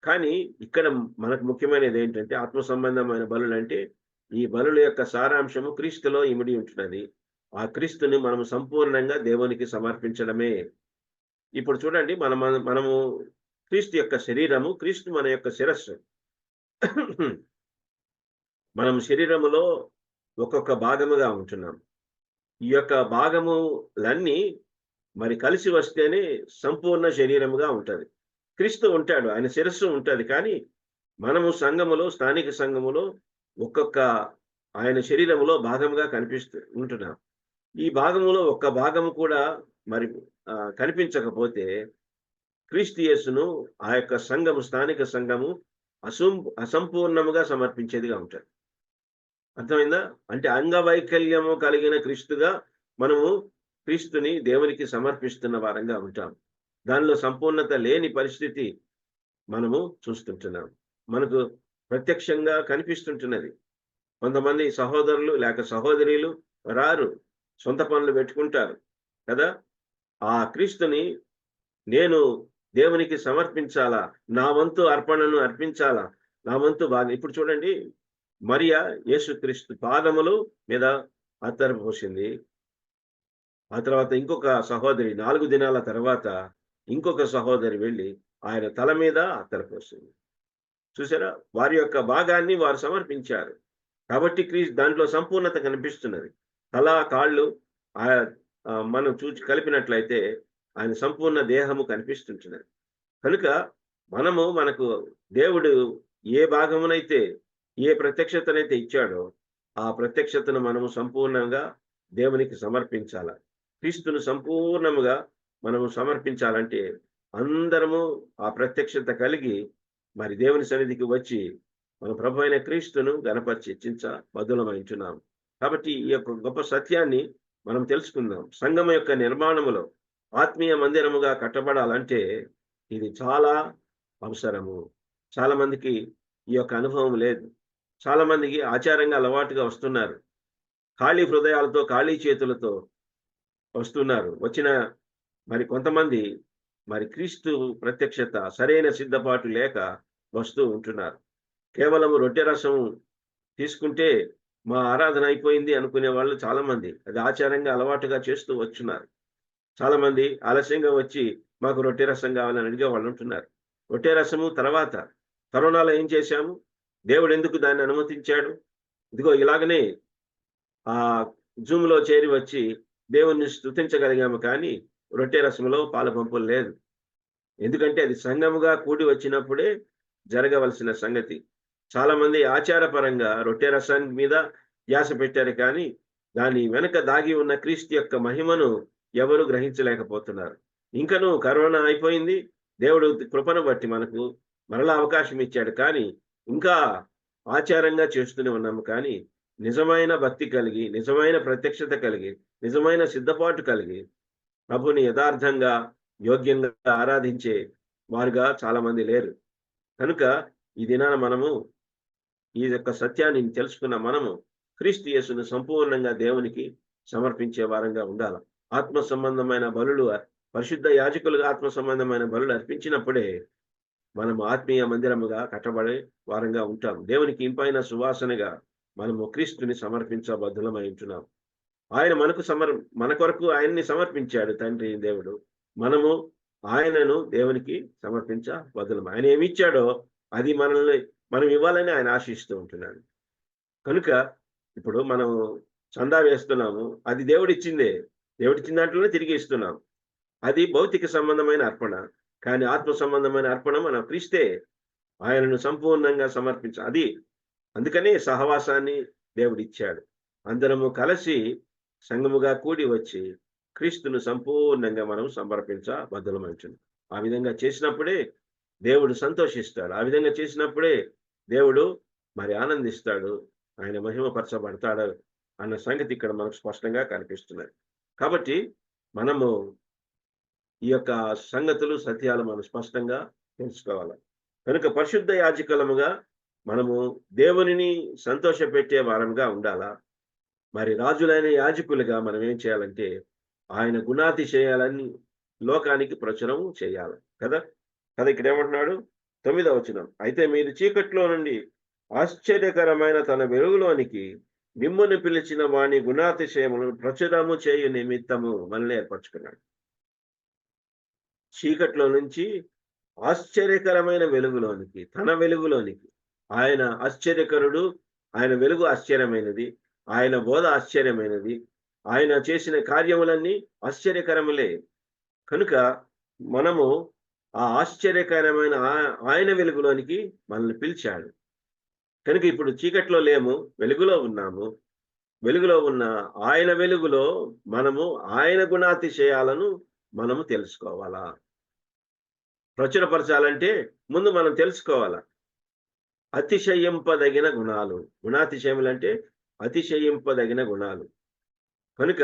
కానీ ఇక్కడ మనకు ముఖ్యమైనది ఏంటంటే ఆత్మ సంబంధమైన బలులు అంటే ఈ బలుల యొక్క సారాంశము క్రీస్తులో ఇమిడి ఉంటున్నది. ఆ క్రీస్తుని మనము సంపూర్ణంగా దేవునికి సమర్పించడమే. ఇప్పుడు చూడండి, మనము క్రీస్తు యొక్క శరీరము, క్రీస్తు మన యొక్క శిరస్సు. మనం శరీరములో ఒక్కొక్క భాగముగా ఉంటున్నాం. ఈ యొక్క భాగములన్నీ మరి కలిసి వస్తేనే సంపూర్ణ శరీరముగా ఉంటది. క్రీస్తు ఉంటాడు, ఆయన శిరస్సు ఉంటుంది. కానీ మనము సంఘములో, స్థానిక సంఘములో ఒక్కొక్క ఆయన శరీరములో భాగముగా ఉంటున్నాం. ఈ భాగములో ఒక్క భాగము కూడా మరి కనిపించకపోతే క్రీస్తు యేసును ఆ యొక్క సంఘము, స్థానిక సంఘము అసంపూర్ణముగా సమర్పించేదిగా ఉంటుంది. అర్థమైందా? అంటే అంగవైకల్యము కలిగిన క్రీస్తుగా మనము క్రీస్తుని దేవునికి సమర్పిస్తున్న వారంగా ఉంటాం. దానిలో సంపూర్ణత లేని పరిస్థితి మనము చూస్తుంటున్నాం. మనకు ప్రత్యక్షంగా కనిపిస్తుంటున్నది. కొంతమంది సహోదరులు లేక సహోదరీలు రారు, సొంత పనులు పెట్టుకుంటారు కదా. ఆ క్రీస్తుని నేను దేవునికి సమర్పించాలా, నా వంతు అర్పణను అర్పించాలా, నా వంతు బాగా. ఇప్పుడు చూడండి, మరియా యేసుక్రీస్తు పాదములు మీద అత్తరు పోసింది. ఆ తర్వాత ఇంకొక సహోదరి 4 దినాల తర్వాత ఇంకొక సహోదరి వెళ్ళి ఆయన తల మీద అత్తరు పోసింది. చూసారా, వారి యొక్క భాగాన్ని వారు సమర్పించారు. కాబట్టి దాంట్లో సంపూర్ణత కనిపిస్తున్నది. తల, కాళ్ళు మనం కలిపినట్లయితే ఆయన సంపూర్ణ దేహము కనిపిస్తుంటున్నది. కనుక మనకు దేవుడు ఏ భాగమునైతే, ఏ ప్రత్యక్షతనైతే ఇచ్చాడో ఆ ప్రత్యక్షతను మనము సంపూర్ణంగా దేవునికి సమర్పించాల. క్రీస్తును సంపూర్ణముగా మనము సమర్పించాలంటే అందరము ఆ ప్రత్యక్షత కలిగి మరి దేవుని సన్నిధికి వచ్చి మన ప్రభు అయిన క్రీస్తును గణపరిచి బదులమైంచున్నాం. కాబట్టి ఈ యొక్క గొప్ప సత్యాన్ని మనం తెలుసుకుందాం. సంఘం యొక్క నిర్మాణములో ఆత్మీయ మందిరముగా కట్టబడాలంటే ఇది చాలా అవసరము. చాలా మందికి ఈ యొక్క అనుభవం లేదు. చాలా మందికి ఆచారంగా అలవాటుగా వస్తున్నారు. ఖాళీ హృదయాలతో, ఖాళీ చేతులతో వస్తున్నారు. వచ్చిన మరి కొంతమంది మరి క్రీస్తు ప్రత్యక్షత సరైన సిద్ధపాటు లేక వస్తూ ఉంటున్నారు. కేవలం రొట్టె రసం తీసుకుంటే మా ఆరాధన అయిపోయింది అనుకునే వాళ్ళు చాలా మంది అది ఆచారంగా అలవాటుగా చేస్తూ వచ్చున్నారు. చాలా మంది ఆలస్యంగా వచ్చి మాకు రొట్టె రసం కావాలని అడిగే వాళ్ళు ఉంటున్నారు. రొట్టె రసము తర్వాత కరోనాలో ఏం చేశాము? దేవుడు ఎందుకు దాన్ని అనుమతించాడు? ఇదిగో ఇలాగనే ఆ జూమ్లో చేరి వచ్చి దేవుణ్ణి స్తుతించగలిగాము, కానీ రొట్టె రసములో పాల పంపులు లేదు. ఎందుకంటే అది సంఘముగా కూడి వచ్చినప్పుడే జరగవలసిన సంగతి. చాలా మంది ఆచారపరంగా రొట్టె రసం మీద ధ్యాస పెట్టారు, కానీ దాని వెనక దాగి ఉన్న క్రీస్తు యొక్క మహిమను ఎవరు గ్రహించలేకపోతున్నారు. ఇంకనూ కరోనా అయిపోయింది, దేవుడు కృపను బట్టి మనకు మరలా అవకాశం ఇచ్చాడు, కానీ ఇంకా ఆచారంగా చేస్తూనే ఉన్నాము. కానీ నిజమైన భక్తి కలిగి, నిజమైన ప్రత్యక్షత కలిగి, నిజమైన సిద్ధపాటు కలిగి ప్రభుని యథార్థంగా, యోగ్యంగా ఆరాధించే వారుగా చాలా మంది లేరు. కనుక ఈ దినాన మనము ఈ యొక్క సత్యాన్ని తెలుసుకున్న మనము క్రీస్తు యేసును సంపూర్ణంగా దేవునికి సమర్పించే వారంగా ఉండాలి. ఆత్మ సంబంధమైన బలులు, పరిశుద్ధ యాజకులుగా ఆత్మ సంబంధమైన బలులు అర్పించినప్పుడే మనము ఆత్మీయ మందిరముగా కట్టబడే వారంగా ఉంటాం. దేవునికి ఇంపైన సువాసనగా మనము క్రీస్తుని సమర్పించబద్ధులమై ఉంటున్నాం. ఆయన మన కొరకు ఆయన్ని సమర్పించాడు తండ్రి దేవుడు. మనము ఆయనను దేవునికి సమర్పించబద్ధులం. ఆయన ఏమిచ్చాడో అది మనం ఇవ్వాలని ఆయన ఆశిస్తూ ఉంటున్నాడు. కనుక ఇప్పుడు మనం చందా వేస్తున్నాము, అది దేవుడిచ్చిందే. దేవుడిచ్చిన దాంట్లోనే తిరిగి ఇస్తున్నాం. అది భౌతిక సంబంధమైన అర్పణ. కానీ ఆత్మ సంబంధమైన అర్పణ మన క్రీస్తే. ఆయనను సంపూర్ణంగా అది అందుకనే సహవాసాన్ని దేవుడిచ్చాడు. అందరము కలిసి సంఘముగా కూడి వచ్చి క్రీస్తును సంపూర్ణంగా మనం సమర్పించబద్ధులమవుతుంది. ఆ విధంగా చేసినప్పుడే దేవుడు సంతోషిస్తాడు. ఆ విధంగా చేసినప్పుడే దేవుడు మరి ఆనందిస్తాడు, ఆయన మహిమపరచబడతాడు అన్న సంగతి ఇక్కడ మనకు స్పష్టంగా కనిపిస్తున్నది. కాబట్టి మనము ఈ యొక్క సంగతులు సత్యాలు మనం స్పష్టంగా తెలుసుకోవాలి. కనుక పరిశుద్ధ యాజకులముగా మనము దేవునిని సంతోషపెట్టే వారంగా ఉండాలా. మరి రాజులైన యాజకులుగా మనం ఏం చేయాలంటే ఆయన గుణాతిశయాలని లోకానికి ప్రచురం చేయాలి కదా. ఇక్కడ ఏమంటున్నాడు 9వ వచనం, అయితే మీరు చీకట్లో నుండి ఆశ్చర్యకరమైన తన వెలుగులోనికి మిమ్మును పిలిచిన వాని గుణాతిశయములను ప్రచురము చేయు నిమిత్తము మనల్ని ఏర్పరచుకున్నాడు. చీకట్లో నుంచి ఆశ్చర్యకరమైన వెలుగులోనికి, తన వెలుగులోనికి. ఆయన ఆశ్చర్యకరుడు, ఆయన వెలుగు ఆశ్చర్యమైనది, ఆయన బోధ ఆశ్చర్యమైనది, ఆయన చేసిన కార్యములన్నీ ఆశ్చర్యకరములే. కనుక మనము ఆ ఆశ్చర్యకరమైన ఆయన వెలుగులోనికి మనల్ని పిలిచాడు. కనుక ఇప్పుడు చీకట్లో లేము, వెలుగులో ఉన్నాము. వెలుగులో ఉన్న ఆయన వెలుగులో మనము ఆయన గుణాతిశయాలను మనము తెలుసుకోవాలా. ప్రచురపరచాలంటే ముందు మనం తెలుసుకోవాలా అతిశయింపదగిన గుణాలు. గుణాతిశయములంటే అతిశయింపదగిన గుణాలు. కనుక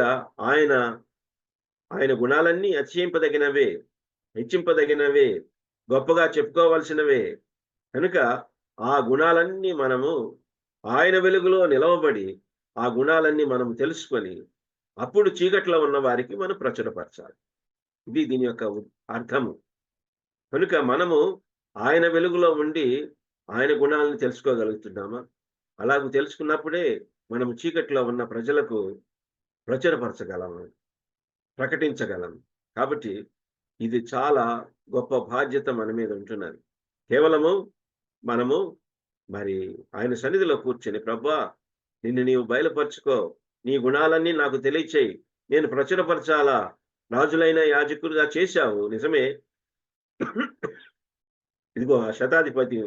ఆయన గుణాలన్నీ అతిశయింపదగినవే, హెచ్చింపదగినవే, గొప్పగా చెప్పుకోవాల్సినవే. కనుక ఆ గుణాలన్నీ మనము ఆయన వెలుగులో నిలవబడి ఆ గుణాలన్నీ మనం తెలుసుకొని అప్పుడు చీకట్లో ఉన్న వారికి మనం ప్రచురపరచాలి. ఇది దీని యొక్క అర్థము. కనుక మనము ఆయన వెలుగులో ఉండి ఆయన గుణాలను తెలుసుకోగలుగుతున్నామా? అలాగూ తెలుసుకున్నప్పుడే మనం చీకట్లో ఉన్న ప్రజలకు ప్రచురపరచగలము, ప్రకటించగలము. కాబట్టి ఇది చాలా గొప్ప బాధ్యత మన మీద ఉంటున్నది. కేవలము మనము మరి ఆయన సన్నిధిలో కూర్చొని, ప్రభువా నిన్ను నీవు బయలుపరుచుకో, నీ గుణాలన్నీ నాకు తెలియచేయి, నేను ప్రచురపరచాలా. రాజులైన యాజకులుగా చేశావు నిజమే. ఇదిగో ఆ శతాధిపతి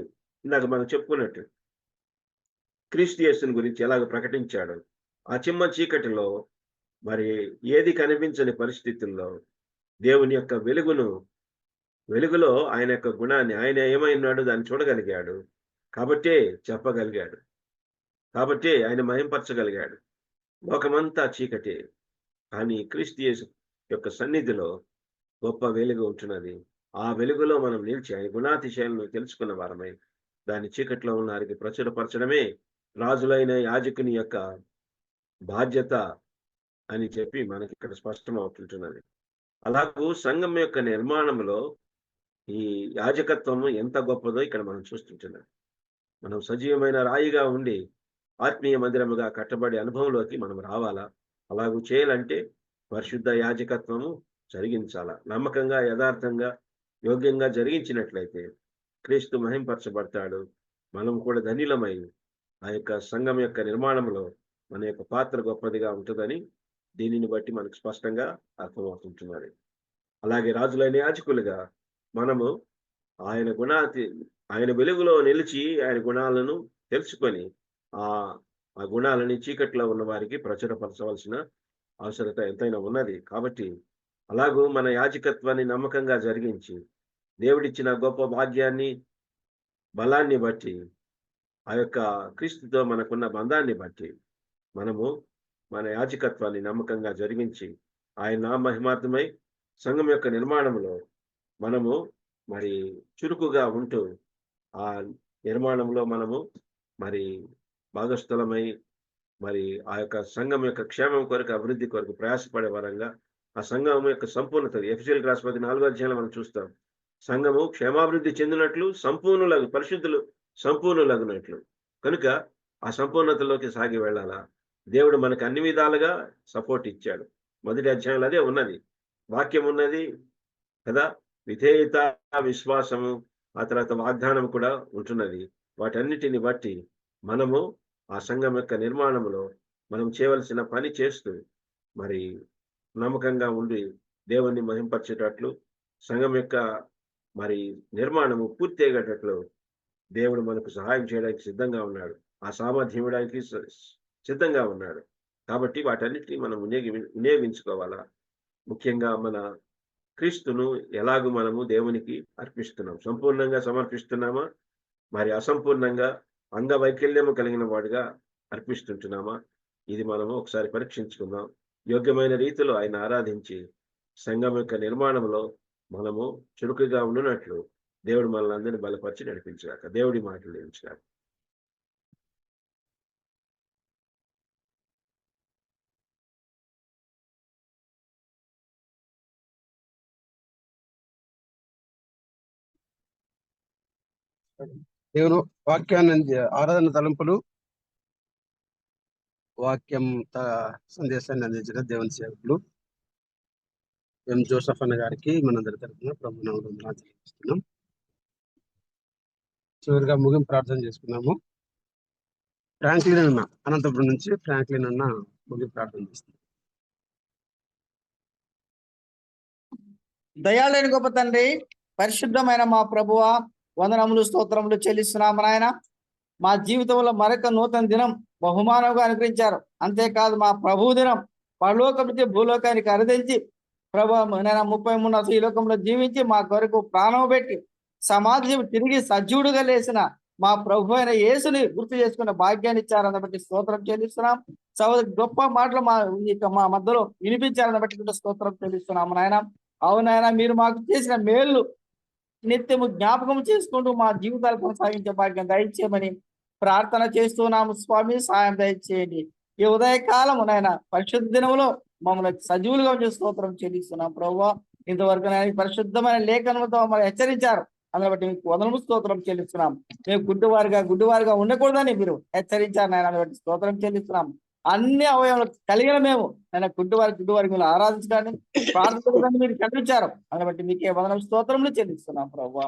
ఇందాక మనం చెప్పుకున్నట్టు క్రీస్తు యేసుని గురించి ఎలాగ ప్రకటించాడు. ఆ చిమ్మ చీకటిలో మరి ఏది కనిపించని పరిస్థితుల్లో దేవుని యొక్క వెలుగులో ఆయన యొక్క గుణాన్ని, ఆయన ఏమైనాడు దాన్ని చూడగలిగాడు. కాబట్టే చెప్పగలిగాడు, కాబట్టే ఆయన మహింపరచగలిగాడు. లోకమంతా చీకటే, కానీ క్రీస్తు యేసు యొక్క సన్నిధిలో గొప్ప వెలుగు ఉంటున్నది. ఆ వెలుగులో మనం నిలిచి ఆయన గుణాతిశయాలను తెలుసుకున్న వారమై దాన్ని చీకట్లో ఉన్న వారికి ప్రచురపరచడమే రాజులైన యాజకుని యొక్క బాధ్యత అని చెప్పి మనకి ఇక్కడ స్పష్టం అవుతుంటున్నది. అలాగూ సంఘం యొక్క నిర్మాణంలో ఈ యాజకత్వము ఎంత గొప్పదో ఇక్కడ మనం చూస్తుంటున్నాం. మనం సజీవమైన రాయిగా ఉండి ఆత్మీయ మందిరముగా కట్టబడే అనుభవంలోకి మనం రావాలా. అలాగూ చేయాలంటే పరిశుద్ధ యాజకత్వము జరిగించాలా. నమ్మకంగా, యథార్థంగా, యోగ్యంగా జరిగించినట్లయితే క్రీస్తు మహింపరచబడతాడు. మనం కూడా ధన్యులమై ఆ యొక్క సంఘం యొక్క నిర్మాణంలో మన యొక్క పాత్ర గొప్పదిగా ఉంటుందని దీనిని బట్టి మనకు స్పష్టంగా అర్థమవుతుంటున్నది. అలాగే రాజులైన యాజకులుగా మనము ఆయన వెలుగులో నిలిచి ఆయన గుణాలను తెలుసుకొని ఆ గుణాలని చీకట్లో ఉన్న వారికి ప్రచురపరచవలసిన అవసరత ఎంతైనా ఉన్నది. కాబట్టి అలాగూ మన యాజకత్వాన్ని నమ్మకంగా జరిగించి దేవుడిచ్చిన గొప్ప భాగ్యాన్ని, బలాన్ని బట్టి, ఆ యొక్క క్రీస్తుతో మనకున్న బంధాన్ని బట్టి మనము మన యాజకత్వాన్ని నమ్మకంగా జరిగించి ఆయన నామహిమార్థమై సంఘం యొక్క నిర్మాణంలో మనము మరి చురుకుగా ఉంటూ ఆ నిర్మాణంలో మనము మరి భాగస్థలమై మరి ఆ యొక్క సంఘం యొక్క క్షేమం కొరకు, అభివృద్ధి కొరకు ప్రయాసపడే వరంగా ఆ సంఘం యొక్క సంపూర్ణత ఎఫెసీయులకు రాసిన 4వ అధ్యాయంలో మనం చూస్తాం. సంఘము క్షేమాభివృద్ధి చెందినట్లు పరిశుద్ధులు సంపూర్ణులగునట్లు. కనుక ఆ సంపూర్ణతలోకి సాగి వెళ్ళాలా. దేవుడు మనకు అన్ని విధాలుగా సపోర్ట్ ఇచ్చాడు. మొదటి అధ్యాయంలో అదే ఉన్నది, వాక్యం ఉన్నది కదా, విధేయత, విశ్వాసము, ఆ తర్వాత వాగ్దానం కూడా ఉంటున్నది. వాటన్నిటిని బట్టి మనము ఆ సంఘం యొక్క నిర్మాణంలో మనం చేయవలసిన పని చేస్తూ మరి నమ్మకంగా ఉండి దేవుణ్ణి మహింపరిచేటట్లు సంఘం యొక్క మరి నిర్మాణము పూర్తి అయ్యేటట్లు దేవుడు మనకు సహాయం చేయడానికి సిద్ధంగా ఉన్నాడు. ఆ సామర్థ్యం ఇవ్వడానికి సిద్ధంగా ఉన్నాడు. కాబట్టి వాటన్నిటిని మనం వినియోగించుకోవాలా. ముఖ్యంగా మన క్రీస్తును ఎలాగూ మనము దేవునికి అర్పిస్తున్నాం, సంపూర్ణంగా సమర్పిస్తున్నామా, మరి అసంపూర్ణంగా అంగవైకల్యము కలిగిన వాడిగా అర్పిస్తుంటున్నామా? ఇది మనము ఒకసారి పరీక్షించుకుందాం. యోగ్యమైన రీతిలో ఆయన ఆరాధించి సంఘం యొక్క నిర్మాణంలో మనము చురుకుగా ఉండునట్లు దేవుడు మనల్ని అందరినీ బలపరిచి నడిపించాక. దేవుడి మాటలు నిలిచాక. దేవుని వాక్యాన్ని ఆరాధన తలంపులు, వాక్యం సందేశాన్ని అందించిన దేవుని సేవకులు ఎం జోసఫ్ అన్న గారికి మనందరి తరఫున ప్రభుత్వం తెలియజేస్తున్నాం. చివరిగా ముగింపు ప్రార్థన చేసుకున్నాము. ఫ్రాంక్లిన్ అన్న, అనంతపురం నుంచి ఫ్రాంక్లిన్ అన్న ముగింపు ప్రార్థన చేస్తున్నాం. దయాళైన గొప్ప తండ్రి, పరిశుద్ధమైన మా ప్రభువ, వందనములు స్తోత్రములు చెల్లిస్తున్నాము నాయన. మా జీవితంలో మరొక నూతన దినం బహుమానంగా అనుగ్రహించారు. అంతేకాదు మా ప్రభు దినం పరలోకం నుంచి భూలోకానికి అరదించి ప్రభు నేను 33 ఈ లోకంలో జీవించి మా కొరకు ప్రాణం పెట్టి సమాధి తిరిగి సజీవుడుగా లేసిన మా ప్రభు అయిన యేసుని గుర్తు చేసుకున్న భాగ్యాన్ని ఇచ్చారని బట్టి స్తోత్రం చెల్లిస్తున్నాం. సహోదరు గొప్ప మాటలు మా మధ్యలో వినిపించారని బట్టి స్తోత్రం చెల్లిస్తున్నాము నాయన. అవునాయన, మీరు మాకు చేసిన మేలు నిత్యము జ్ఞాపకం చేసుకుంటూ మా జీవితాలు కొనసాగించే భాగ్యం దయచేయమని ప్రార్థన చేస్తున్నాము. స్వామి, సాయం దయచేయండి. ఈ ఉదయకాలము నాయన పరిశుద్ధ దినములో మమ్మల్ని సజీవులుగా ఉంచే స్తోత్రం చెల్లిస్తున్నాం ప్రభువా. ఇంతవరకు నాయన పరిశుద్ధమైన లేఖనముతో మమ్మల్ని హెచ్చరించారు. అందుని బట్టి మీకు వందనము స్తోత్రం చెల్లిస్తున్నాం. మేము గుడ్డివారిగా ఉండకూడదని మీరు హెచ్చరించారు నాయన, బట్టి స్తోత్రం చెల్లిస్తున్నాం. అన్ని అవయవాలు కలిగిన మేము ఆయన గుడ్డివారికి మీరు ఆరాధించడానికి ప్రార్థించడానికి మీరు కనిపించారు. అందుని బట్టి మీకే వందనం స్తోత్రములు చెల్లిస్తున్నాం ప్రభువా.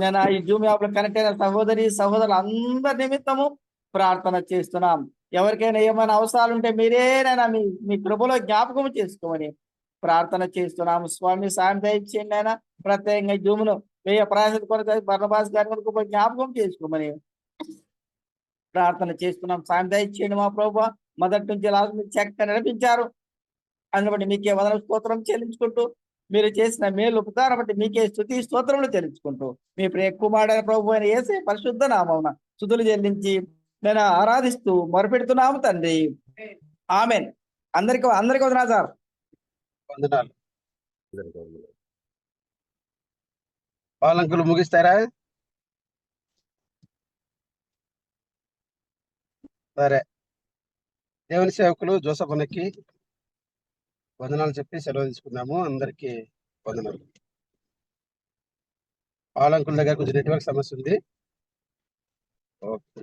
నేను ఈ జూమ్ యాప్ లో కనెక్ట్ అయిన సహోదరులు అందరి నిమిత్తము ప్రార్థన చేస్తున్నాం. ఎవరికైనా ఏమైనా అవసరాలు ఉంటే మీరేనైనా మీ కృపలో జ్ఞాపకం చేసుకోమని ప్రార్థన చేస్తున్నాము. స్వామి, సాయం దయచేయండి ఆయన. ప్రత్యేకంగా జూమును వేయ ప్రయాస కొరకు బర్నబాస్ గారి కొరకు జ్ఞాపకం చేసుకోమని ప్రార్థన చేస్తున్నాం. సాయం దయచేయండి మా ప్రభువా. మొదటి నుంచి లాస్ట్ మీరు చక్కగా నడిపించారు. అందుని బట్టి మీకే వందనం స్తోత్రం చెల్లించుకుంటూ మీరు చేసిన మేలు ఉపకారం బట్టి మీకే స్తుతి స్తోత్రములు చెల్లించుకుంటూ మీ ప్రియ కుమారుడైన ప్రభు అయిన యేసే పరిశుద్ధ నామమున స్తుతులు చెల్లించి నేను ఆరాధిస్తూ మొరపెడుతున్నాము తండ్రి. ఆమెన్. అందరికి వందనాలు సార్. వందనాలు. పాలంకులు ముగిస్తారా? సరే, దేవుని సేవకులు జోసఫ్ అన్నకి వందనాలు చెప్పి సెలవు తీసుకున్నాము. అందరికీ వందనాలు. పాలంకుల దగ్గర కొంచెం నెట్వర్క్ సమస్య ఉంది. ఓకే.